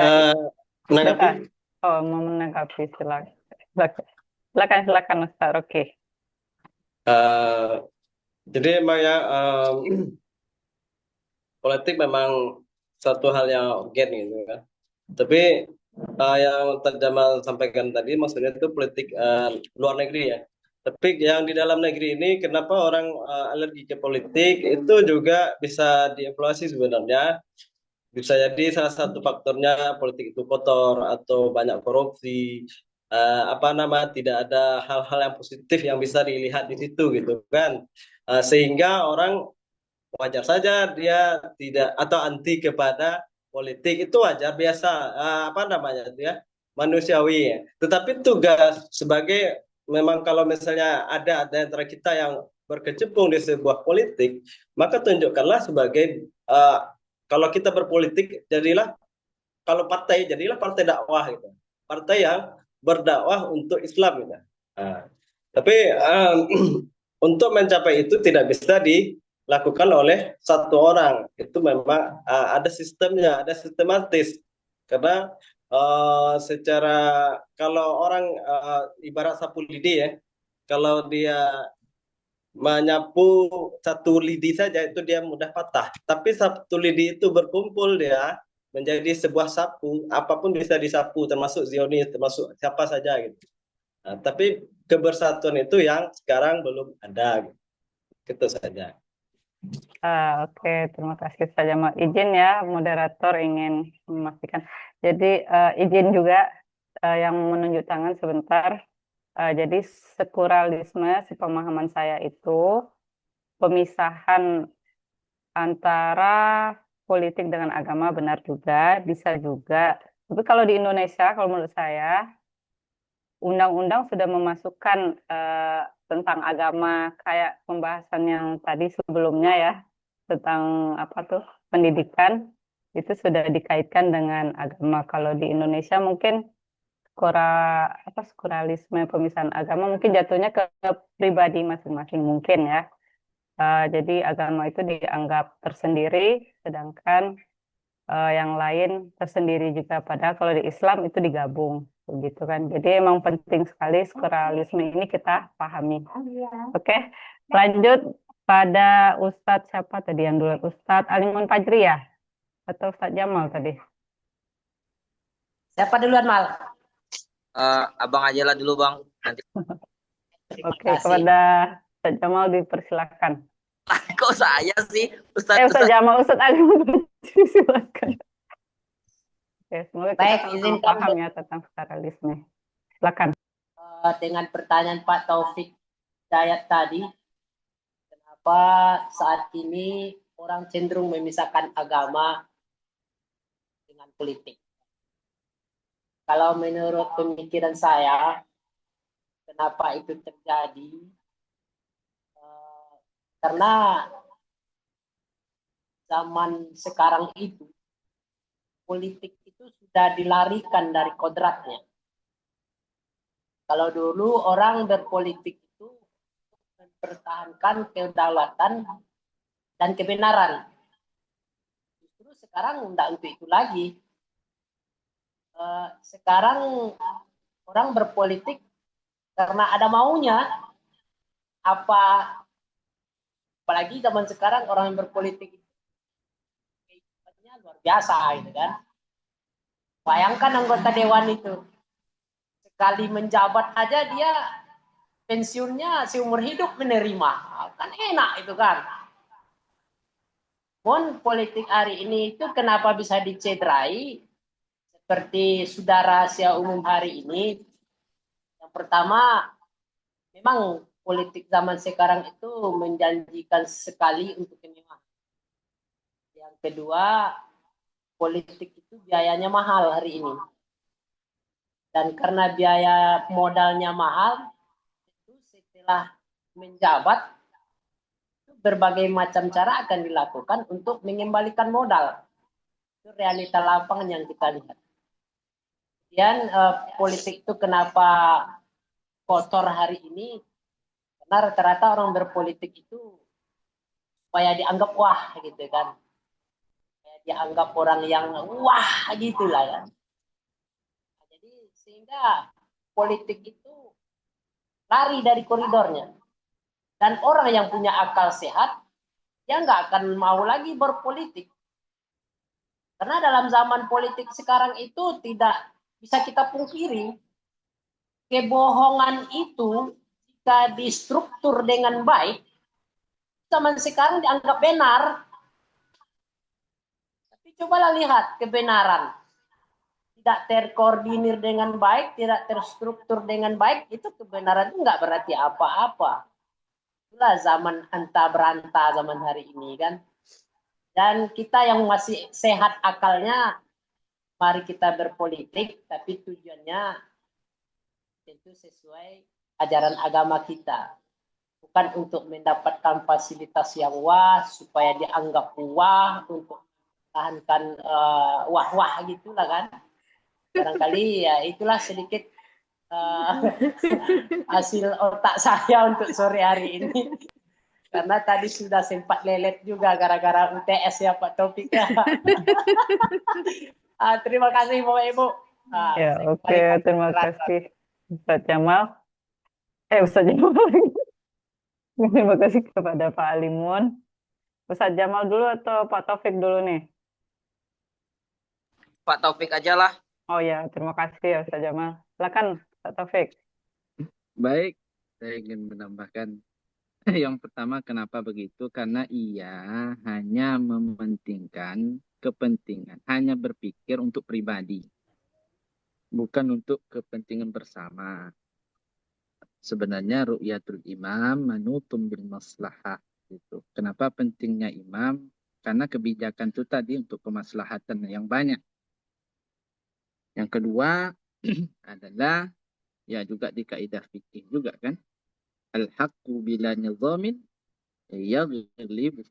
menanggapi. Oh, mau menanggapi silakan Ustaz. Oke. Jadi emang ya politik memang satu hal yang urgen gitu kan. Tapi yang Jamal sampaikan tadi maksudnya itu politik luar negeri ya. Tapi yang di dalam negeri ini kenapa orang alergi ke politik itu juga bisa dievaluasi sebenarnya. Bisa jadi salah satu faktornya politik itu kotor atau banyak korupsi, tidak ada hal-hal yang positif yang bisa dilihat di situ gitu kan. Sehingga orang wajar saja dia tidak atau anti kepada politik, itu wajar biasa, manusiawi ya. Tetapi tugas sebagai memang kalau misalnya ada antara kita yang berkecimpung di sebuah politik, maka tunjukkanlah sebagai kalau kita berpolitik jadilah partai dakwah gitu, partai yang berdakwah untuk Islam gitu. Tapi untuk mencapai itu tidak bisa dilakukan oleh satu orang, itu memang ada sistemnya, ada sistematis. Karena secara kalau orang ibarat sapu lidi ya, kalau dia menyapu satu lidi saja itu dia mudah patah. Tapi satu lidi itu berkumpul dia menjadi sebuah sapu, apapun bisa disapu, termasuk Zionis, termasuk siapa saja gitu. Nah, tapi kebersatuan itu yang sekarang belum ada gitu saja. Oke, terima kasih Ustaz Jamal. Izin ya, moderator ingin memastikan. Jadi izin juga yang menunjuk tangan sebentar. Jadi sekuralisme, sepemahaman saya itu pemisahan antara politik dengan agama benar juga, bisa juga. Tapi kalau di Indonesia, kalau menurut saya, undang-undang sudah memasukkan tentang agama, kayak pembahasan yang tadi sebelumnya ya, tentang pendidikan, itu sudah dikaitkan dengan agama. Kalau di Indonesia mungkin sekuralisme pemisahan agama mungkin jatuhnya ke pribadi masing-masing mungkin ya. Jadi agama itu dianggap tersendiri, sedangkan yang lain tersendiri juga. Padahal kalau di Islam itu digabung, begitu kan. Jadi emang penting sekali pluralisme ini kita pahami. Oke, lanjut pada Ustadz siapa tadi yang dulu? Ustadz Alimun Fajri ya? Atau Ustadz Jamal tadi? Siapa duluan, Mal? Abang aja lah dulu bang. Nanti. Oke, kepada Ustadz Jamal dipersilakan. Kok saya sih? Ustadz Jamal, Ustadz Alimun Fajri silakan. Oke, semoga kita Baik, paham ya tentang pluralisme. Silakan. dengan pertanyaan Pak Taufik Dayat tadi, kenapa saat ini orang cenderung memisahkan agama dengan politik. Kalau menurut pemikiran saya, kenapa itu terjadi? Karena zaman sekarang itu, politik itu sudah dilarikan dari kodratnya. Kalau dulu orang berpolitik itu mempertahankan kedaulatan dan kebenaran. Justru sekarang tidak untuk itu lagi. Sekarang orang berpolitik karena ada maunya. Apalagi zaman sekarang orang yang berpolitik itu kehidupannya luar biasa, gitu kan. Bayangkan anggota dewan itu sekali menjabat aja dia pensiunnya seumur hidup menerima, kan enak itu kan. Pun politik hari ini itu kenapa bisa dicederai seperti sudah rahasia umum hari ini. Yang pertama, memang politik zaman sekarang itu menjanjikan sekali untuk kemewahan. Yang kedua, politik itu biayanya mahal hari ini. Dan karena biaya modalnya mahal, itu setelah menjabat, berbagai macam cara akan dilakukan untuk mengembalikan modal. Itu realita lapangan yang kita lihat. Kemudian politik itu kenapa kotor hari ini? Karena rata-rata orang berpolitik itu supaya dianggap wah gitu kan. Supaya dianggap orang yang wah gitulah kan. Sehingga politik itu lari dari koridornya. Dan orang yang punya akal sehat, dia nggak akan mau lagi berpolitik. Karena dalam zaman politik sekarang itu tidak bisa kita pungkiri, kebohongan itu jika distruktur dengan baik, zaman sekarang dianggap benar. Tapi cobalah lihat kebenaran. Tidak terkoordinir dengan baik, tidak terstruktur dengan baik, itu kebenaran itu nggak berarti apa-apa. Itulah zaman anta beranta zaman hari ini kan. Dan kita yang masih sehat akalnya, mari kita berpolitik, tapi tujuannya tentu sesuai ajaran agama kita. Bukan untuk mendapatkan fasilitas yang wah, supaya dianggap wah, untuk tahankan wah-wah gitulah kan. Barangkali ya itulah sedikit hasil otak saya untuk sore hari ini. Karena tadi sudah sempat lelet juga gara-gara UTS ya Pak Taufik ya. Terima kasih Bapak Ibu. Ya, oke, terima kasih Ustaz Jamal. Ustaz Jamal lagi. Terima kasih kepada Pak Alimun. Ustaz Jamal dulu atau Pak Taufik dulu nih? Pak Taufik aja lah. Oh ya, terima kasih ya Ustaz Jamal. Silakan Pak Taufik. Baik, saya ingin menambahkan yang pertama kenapa begitu? Karena ia hanya mementingkan kepentingan, hanya berpikir untuk pribadi, bukan untuk kepentingan bersama. Sebenarnya ru'yatul imam manutum bil maslahah gitu. Kenapa pentingnya imam? Karena kebijakan itu tadi untuk kemaslahatan yang banyak. Yang kedua adalah ya juga di kaidah fikih juga kan. Al-haqqu bila nizamin yaghlibu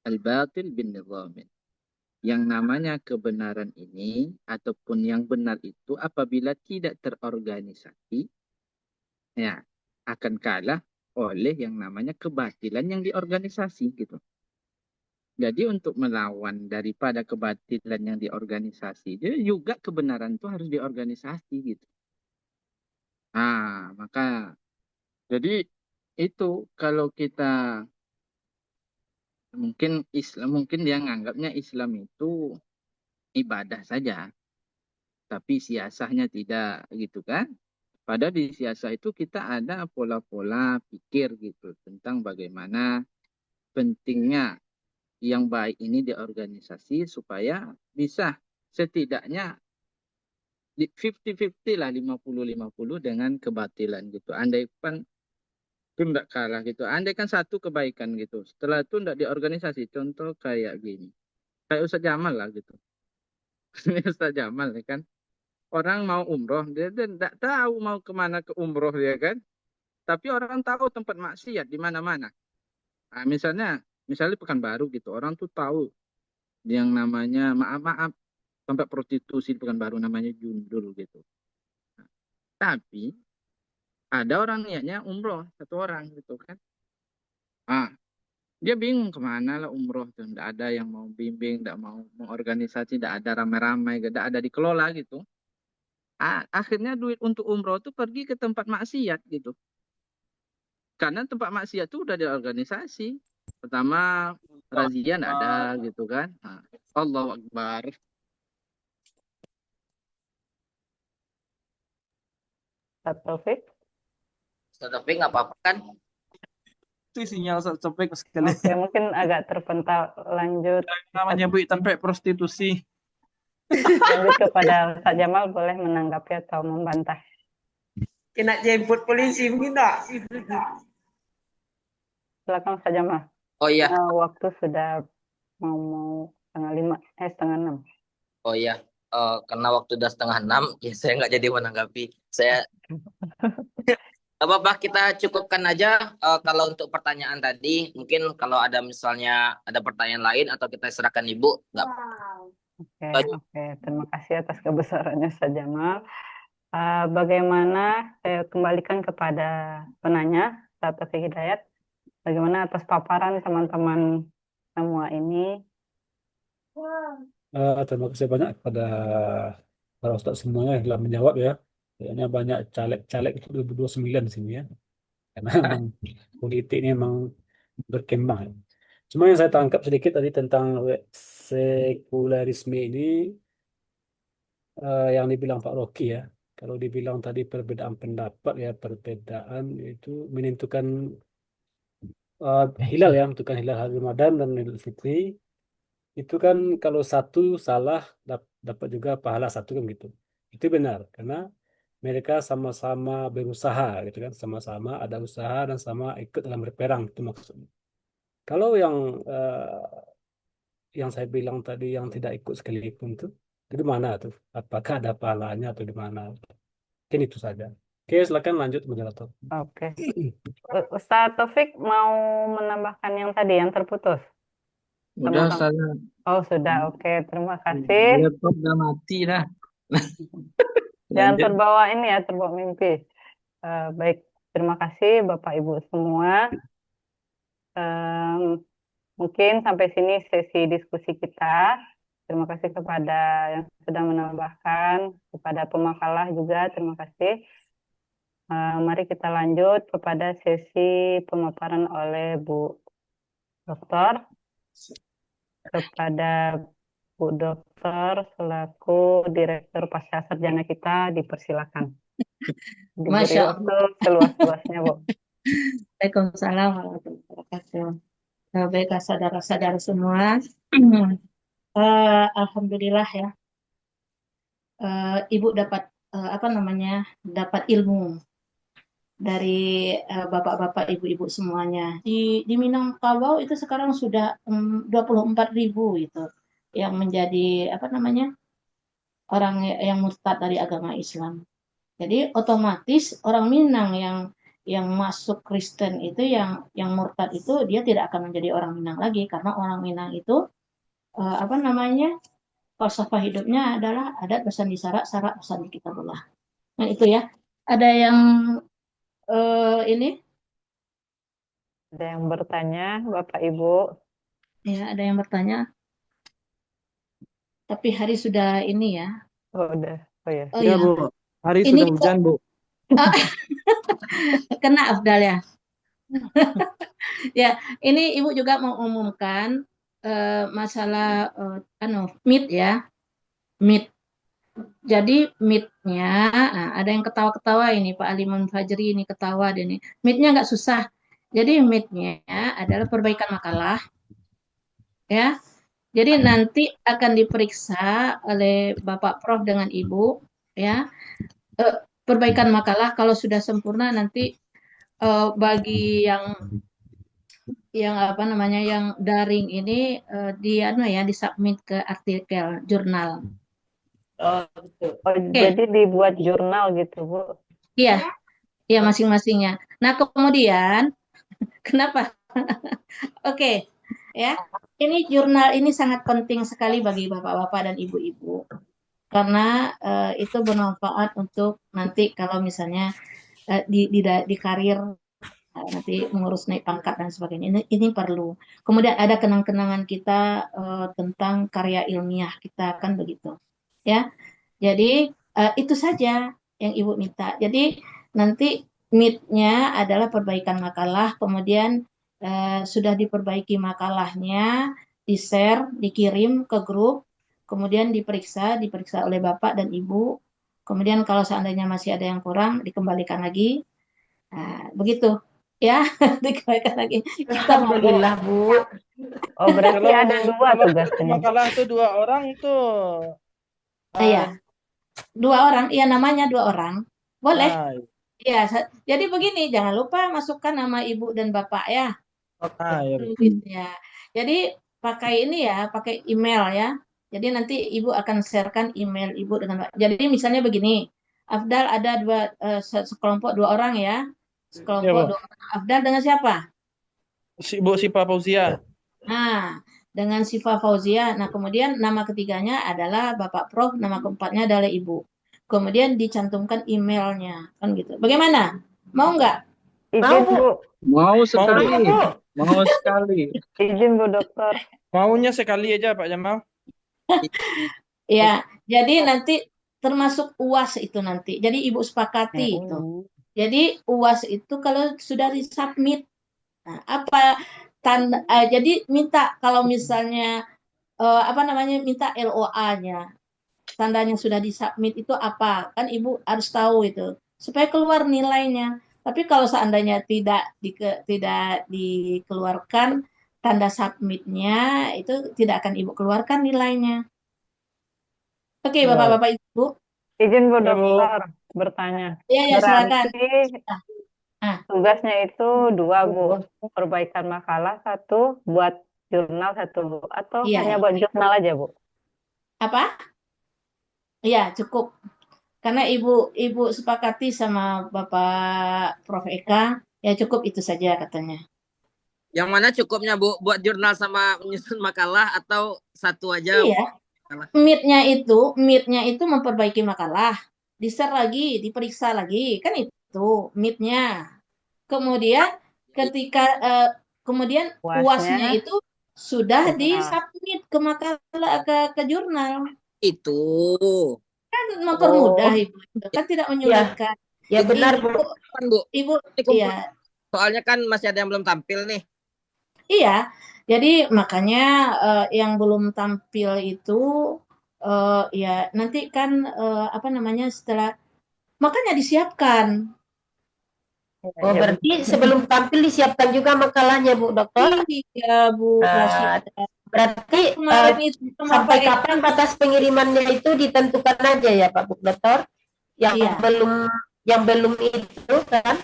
al-batil bin nizamin. Yang namanya kebenaran ini ataupun yang benar itu apabila tidak terorganisasi ya akan kalah oleh yang namanya kebatilan yang diorganisasi gitu. Jadi untuk melawan daripada kebatilan yang diorganisasi, dia juga kebenaran itu harus diorganisasi gitu. Maka jadi itu kalau kita mungkin dia nganggapnya Islam itu ibadah saja, tapi siasahnya tidak gitu kan. Padahal di siasah itu kita ada pola-pola pikir gitu tentang bagaimana pentingnya yang baik ini di organisasi supaya bisa setidaknya 50-50 lah, 50-50 dengan kebatilan gitu. Andai kan itu enggak kalah gitu. Andai kan satu kebaikan gitu. Setelah itu enggak diorganisasi. Contoh kayak gini. Kayak Ustaz Jamal lah gitu. Ini Ustaz Jamal ya kan. Orang mau umroh, dia enggak tahu mau kemana ke umroh dia kan. Tapi orang tahu tempat maksiat di mana-mana. Nah, misalnya Pekanbaru gitu. Orang tuh tahu yang namanya maaf tempat prostitusi di Pekanbaru namanya Jundul gitu. Tapi ada orang niatnya umroh satu orang gitu kan. Dia bingung kemana lah umroh tuh. Tidak ada yang mau bimbing, tidak mau mengorganisasi, tidak ada ramai-ramai, tidak ada dikelola gitu. Akhirnya duit untuk umroh tuh pergi ke tempat maksiat gitu. Karena tempat maksiat tuh udah diorganisasi. Pertama razia tidak ada gitu kan. Allahu Akbar. Ustaz Taufik. Ustaz Taufik nggak apa-apa kan? Itu sinyal Taufik sekali. Oke, mungkin agak terpental. Lanjut. Namanya Bu sampai prostitusi. Lanjut kepada Ustaz Jamal, boleh menanggapi atau membantah. Kena jemput polisi mungkin tak? Silakan Ustaz Jamal. Oh iya. Waktu sudah mau setengah 6. Oh iya. Karena waktu udah 5:30, ya saya nggak jadi menanggapi. Saya apa-apa, kita cukupkan aja. Kalau untuk pertanyaan tadi, mungkin kalau ada misalnya ada pertanyaan lain atau kita serahkan Ibu, nggak. Oke. Terima kasih atas kebesarannya Ustaz Jamal. Bagaimana saya kembalikan kepada penanya, Ustaz Taufik Hidayat. Bagaimana atas paparan teman-teman semua ini? Terima kasih banyak kepada para ustaz semuanya yang telah menjawab ya. Kayaknya banyak caleg-caleg itu 2029 di sini ya. Karena memang politik ini memang berkembang ya. Cuma yang saya tangkap sedikit tadi tentang sekularisme ini yang dibilang Pak Rocky ya. Kalau dibilang tadi perbedaan pendapat ya, perbedaan itu menentukan hilal ya, menentukan hilal hari Ramadan dan Idul Fitri. Itu kan kalau satu salah dapat juga pahala satu kan gitu. Itu benar karena mereka sama-sama berusaha gitu kan, sama-sama ada usaha dan sama ikut dalam berperang itu maksudnya. Kalau yang saya bilang tadi yang tidak ikut sekalipun tuh itu di mana tuh? Apakah ada pahalanya atau di mana? Mungkin itu saja. Oke, silakan lanjut moderator. Oke. Ustaz Taufik mau menambahkan yang tadi yang terputus? Udah saya. Oh sudah, oke. Terima kasih. Laptop udah mati dah. Jangan terbawa ini ya, terbawa mimpi. Baik, terima kasih Bapak Ibu semua. Mungkin sampai sini sesi diskusi kita. Terima kasih kepada yang sudah menambahkan, kepada pemakalah juga, terima kasih. Mari kita lanjut kepada sesi pemaparan oleh Bu Dokter. Kepada Bu Dokter selaku Direktur Pasca Sarjana kita dipersilakan. Diberi waktu seluas-luasnya, Bu. Waalaikumsalam warahmatullahi wabarakatuh. Baiklah saudara-saudara semua. Alhamdulillah ya. Ibu dapat dapat ilmu dari bapak-bapak, ibu-ibu semuanya. Di Minangkabau itu sekarang sudah 24.000 itu yang menjadi orang yang murtad dari agama Islam. Jadi otomatis orang Minang yang masuk Kristen itu yang murtad itu dia tidak akan menjadi orang Minang lagi karena orang Minang itu falsafah hidupnya adalah adat bersandi syarat bersandi kitabullah. Nah itu ya. Ada yang ini? Ada yang bertanya, Bapak Ibu? Ya, ada yang bertanya. Tapi hari sudah ini ya. Oh, udah. Oh ya. Ya, Bu. Hari ini sudah hujan, Bu. Kena Afdal ya. Ya, ini Ibu juga mau umumkan masalah MIT ya. MIT. Jadi MIT-nya, ada yang ketawa-ketawa ini, Pak Aliman Fajri ini ketawa deh nih. MIT-nya nggak susah. Jadi MIT-nya adalah perbaikan makalah. Ya. Jadi nanti akan diperiksa oleh Bapak Prof dengan Ibu ya. Perbaikan makalah kalau sudah sempurna nanti bagi yang apa namanya yang daring ini disubmit ke artikel jurnal. Oh, Oke, jadi dibuat jurnal gitu, Bu. iya, iya masing-masingnya. Nah, kemudian kenapa? Oke, ya. Ini jurnal ini sangat penting sekali bagi bapak-bapak dan ibu-ibu karena itu bermanfaat untuk nanti kalau misalnya di karir nanti mengurus naik pangkat dan sebagainya. Ini perlu. Kemudian ada kenang-kenangan kita tentang karya ilmiah kita kan begitu. Ya. Jadi itu saja yang Ibu minta. Jadi nanti meet-nya adalah perbaikan makalah, kemudian sudah diperbaiki makalahnya, di-share, dikirim ke grup, kemudian diperiksa oleh Bapak dan Ibu. Kemudian kalau seandainya masih ada yang kurang, dikembalikan lagi. Nah, begitu. Ya, dikembalikan lagi. Kita mau Alhamdulillah, Bu. Oh, berarti Kalau ada dua kalau tugasnya. makalah itu 2 orang itu Iya, 2 orang. Iya, namanya 2 orang. Boleh. nah, Iya, jadi begini, jangan lupa masukkan nama ibu dan bapak ya. ya. Ya. Jadi pakai ini ya, pakai email ya. Jadi nanti ibu akan sharekan email ibu dengan bapak. Jadi misalnya begini, Afdal ada sekelompok 2 orang ya. Iya, Sekelompok Bu. 2 orang. Afdal dengan siapa? Bu Sipa Fauzia. Nah, dengan Sifa Fauzia. Nah, kemudian nama ketiganya adalah Bapak Prof, nama keempatnya adalah Ibu. Kemudian dicantumkan emailnya, kan gitu. Bagaimana? Mau nggak? Izin, Bu. Mau sekali, Bu. mau sekali. Izin, Bu Dokter. Maunya sekali aja Pak Jamal. Ya, jadi nanti termasuk UAS itu nanti. Jadi Ibu sepakati itu. Jadi UAS itu kalau sudah disubmit, nah, apa tanda? Jadi minta kalau misalnya minta LOA-nya, tandanya sudah disubmit itu apa? Kan Ibu harus tahu itu supaya keluar nilainya. Tapi kalau seandainya tidak dikeluarkan tanda submitnya, itu tidak akan Ibu keluarkan nilainya. Oke, Ya. Bapak-bapak Ibu. Izin, Bu Ya, Bu. Dokter, bertanya. Ya, silakan. Berarti tugasnya itu 2, Bu. Perbaikan makalah 1, buat jurnal 1, Bu. Atau Iya. hanya buat jurnal aja, Bu? Apa? Iya, cukup. Karena Ibu sepakati sama Bapak Prof. Eka, ya cukup itu saja katanya. Yang mana cukupnya, Bu? Buat jurnal sama menyusun makalah atau satu aja? Iya. Meet-nya itu memperbaiki makalah, di-share lagi, diperiksa lagi, kan itu meet-nya. Kemudian ketika kemudian UAS-nya itu sudah disubmit ke makalah ke jurnal. Itu Kan mempermudah Ibu, kan tidak menyulitkan. Ya benar, Ibu. Ibu, iya. Soalnya kan masih ada yang belum tampil nih. Iya, jadi makanya yang belum tampil itu ya nanti kan setelah makanya disiapkan. Oh, berarti sebelum tampil disiapkan juga makalahnya, Bu Dokter? Iya, Bu Rashida. Berarti Kemarin itu sama sampai Pak Eka. kapan batas pengirimannya itu ditentukan aja ya, Pak Bu Dokter? Yang belum itu kan?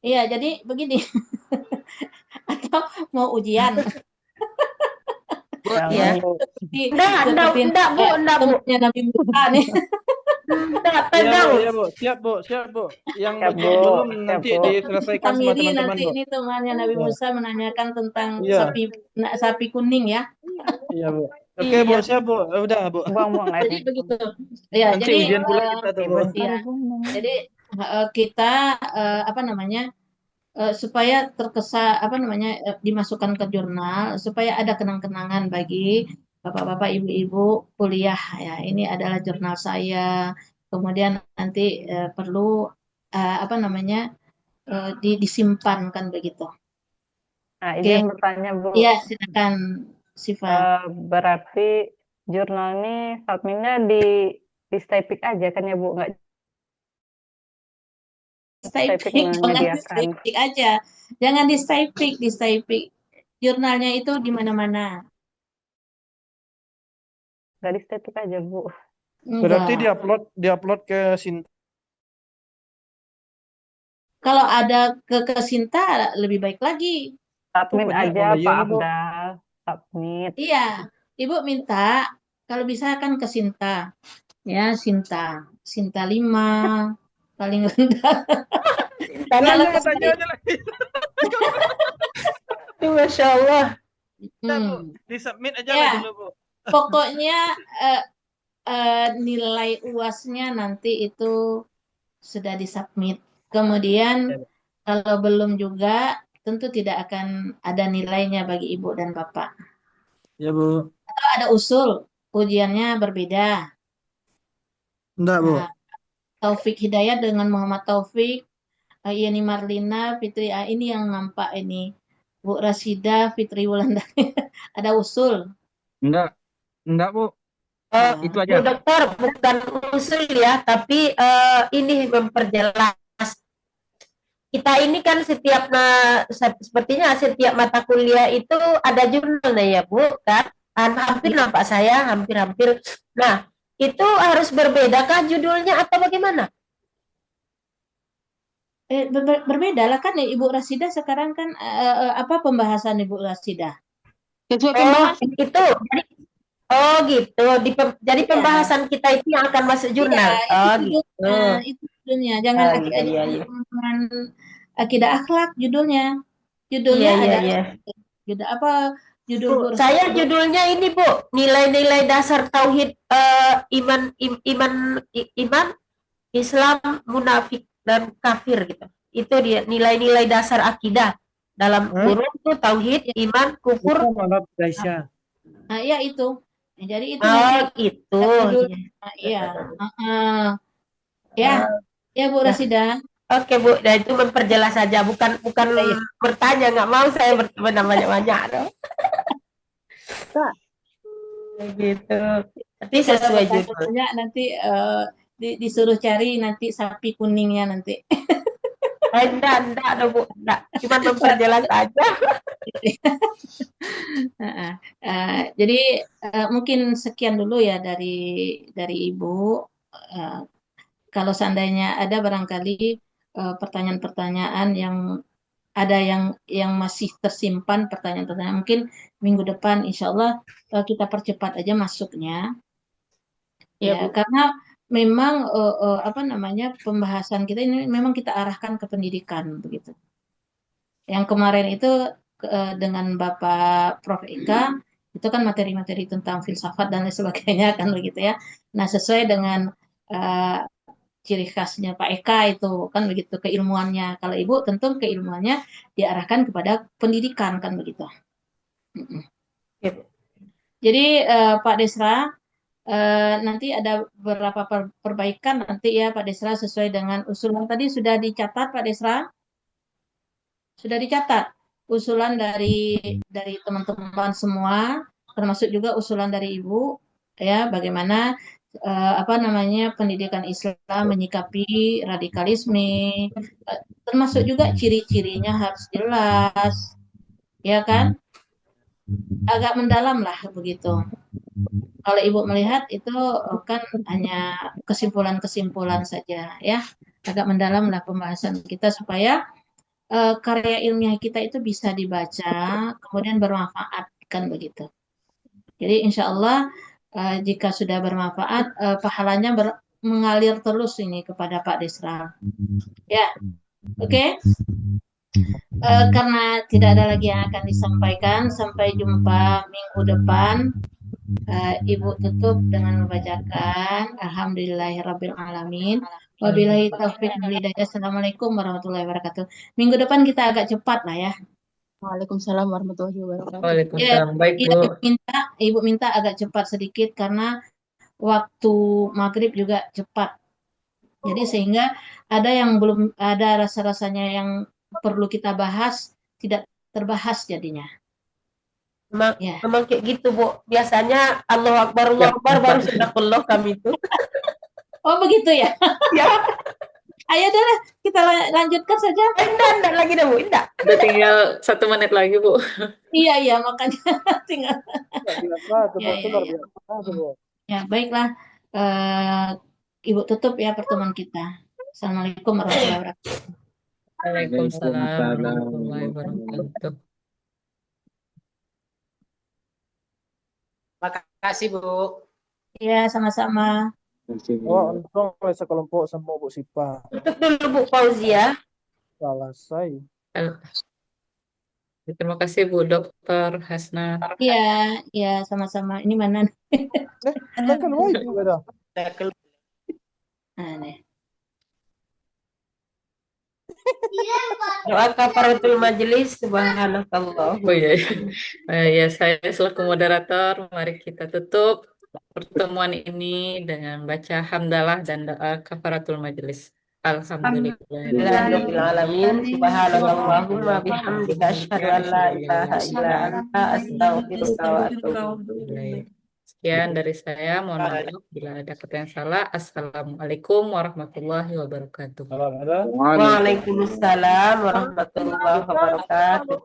Iya, jadi begini. Atau mau ujian? Ya. Enggak, Bu. Nabi Musa nih. Iya, Bu. Siap, Bu. Yang belum nanti diselesaikan sama Tamiri teman-teman, nanti Bu. ini temannya Nabi Musa menanyakan tentang Iya. sapi kuning ya. Iya, Bu. Oke, Bu. Siap, Bu. Udah, Bu. Buang-buang Jadi begitu. Ya, Nanti jadi ujian pula kita tuh, Bu. ya, jadi kita supaya dimasukkan ke jurnal supaya ada kenang-kenangan bagi bapak-bapak, ibu-ibu kuliah ya. Ini adalah jurnal saya. Kemudian nanti perlu disimpan kan begitu. Nah, izin bertanya, Bu. Iya, silakan Siva. Berarti jurnal ini submitnya di Staypic aja kan ya, Bu? Nggak Staypic, jangan di Staypic aja. Jangan di Staypic. Jurnalnya itu di mana-mana. Nggak di Staypic aja, Bu. Berarti Enggak. diupload ke Sinta. Kalau ada ke Sinta lebih baik lagi. Submit banyak aja layar Pak nih, Bu. Afdal. Submit. Iya, Ibu minta kalau bisa kan ke Sinta. Ya, Sinta. Sinta 5 paling rendah. Kalau Tanya, ke tanya aja lagi. Masya Allah. Ya, Bu. Disubmit aja lah Ya, dulu, Bu. pokoknya nilai UASnya nanti itu sudah disubmit. Kemudian kalau belum juga tentu tidak akan ada nilainya bagi Ibu dan Bapak. Ya, Bu. Atau ada usul ujiannya berbeda. Enggak, Bu. Nah, Taufik Hidayat dengan Muhammad Taufik, Yani Marlina, Fitri ini yang nampak ini. Bu Rasida, Fitri Wulandari. Ada usul. Enggak, Bu. Oh, Itu Bu aja. Dokter, bukan usul ya, tapi ini memperjelas. Kita ini kan sepertinya setiap mata kuliah itu ada jurnalnya ya Bu, kan? Hampir nampak saya, hampir-hampir. Nah, itu harus berbedakah judulnya atau bagaimana? Berbeda lah kan Ibu Rasida sekarang kan apa pembahasan Ibu Rasida? Sesuai Oh, pembahasan. itu. Oh gitu. Jadi Iya. pembahasan kita itu yang akan masuk jurnal. Iya, Oh itu gitu. judulnya, itu judulnya. Jangan Oh, iya. jangan akidah akhlak judulnya. Iya, Judulnya ada iya. judul apa? Judul Bu, Bu saya Rasida. judulnya ini Bu, nilai-nilai dasar tauhid iman, Islam, munafik dan kafir gitu. Itu dia nilai-nilai dasar akidah dalam kurung tuh tauhid, iman, kufur. Nah, iya itu. Nah, jadi itu Oh nanti gitu. judul. Nah, iya. Ya, ya Bu Rasida. Oke Bu, nah itu memperjelas saja, bukan bertanya, nggak mau saya bertanya banyak-banyak dong. Gitu. Tapi sesuai judul. Banyak nanti disuruh cari nanti sapi kuningnya nanti. Enggak, Bu. Enggak. Cuma memperjelas aja. Jadi mungkin sekian dulu ya dari Ibu. Kalau seandainya ada barangkali pertanyaan-pertanyaan yang ada yang masih tersimpan pertanyaan-pertanyaan, mungkin minggu depan insya Allah kita percepat aja masuknya. Ya, karena memang apa namanya pembahasan kita ini memang kita arahkan ke pendidikan begitu. Yang kemarin itu dengan Bapak Prof. Eka itu kan materi-materi tentang filsafat dan lain sebagainya kan begitu ya. Nah, sesuai dengan ciri khasnya Pak Eka itu kan begitu keilmuannya. Kalau Ibu tentu keilmuannya diarahkan kepada pendidikan kan begitu. Jadi Pak Desra nanti ada beberapa perbaikan nanti ya Pak Desra sesuai dengan usulan tadi sudah dicatat Pak Desra? Sudah dicatat usulan dari teman-teman semua, termasuk juga usulan dari Ibu ya bagaimana apa namanya pendidikan Islam menyikapi radikalisme, termasuk juga ciri-cirinya harus jelas, ya kan? Agak mendalam lah begitu. Kalau Ibu melihat itu kan hanya kesimpulan-kesimpulan saja ya, agak mendalam lah pembahasan kita supaya karya ilmiah kita itu bisa dibaca, kemudian bermanfaat kan begitu. Jadi insya Allah jika sudah bermanfaat, pahalanya mengalir terus ini kepada Pak Desra. Ya, oke. Karena tidak ada lagi yang akan disampaikan, sampai jumpa minggu depan. Ibu tutup dengan membacakan Alhamdulillahirrabbilalamin. Wabillahi taufiq wal hidayah. Assalamualaikum warahmatullahi wabarakatuh. Minggu depan kita agak cepat lah ya. Waalaikumsalam warahmatullahi wabarakatuh. Waalaikumsalam. Baik, Bu. Ibu minta agak cepat sedikit karena waktu maghrib juga cepat. Jadi sehingga ada yang belum ada rasa-rasanya yang perlu kita bahas tidak terbahas jadinya. Memang kayak gitu Bu. Biasanya Allahu Akbar baru sedaqallah kami itu. Oh begitu ya? Ya. Ayo deh kita lanjutkan saja. Enggak lagi dah Bu, enggak. Udah tinggal 1 menit lagi Bu. Iya makanya tinggal. Ya baiklah. Eh, Ibu tutup ya pertemuan kita. Assalamualaikum warahmatullahi wabarakatuh. Waalaikumsalam Waalaikumsalam warahmatullahi warahmatullahi wabarakatuh. Makasih, Bu. Ya, sama-sama. wabarakatuh. Oh, untung oleh sekelompok sama Bu Sipa. Tutup dulu Bu Fauzia. Selesai. Terima kasih Bu Dr. Hasna. Iya, iya sama-sama. Ini mana? Kan keluar itu beda. Nah, nih. Doa kafaratul majelis subhanakallah. Oh iya, ya saya selaku moderator, mari kita tutup pertemuan ini dengan baca hamdalah dan doa kafaratul majelis. Alhamdulillah. Alhamdulillahirabbil alamin. Subhanallahumma bihamdika asyhadu an la ilaha illa anta astaghfiruka wa atubu ilaik. Sekian dari saya, mohon maaf bila ada kata yang salah. Assalamualaikum warahmatullahi wabarakatuh. Waalaikumsalam warahmatullahi wabarakatuh.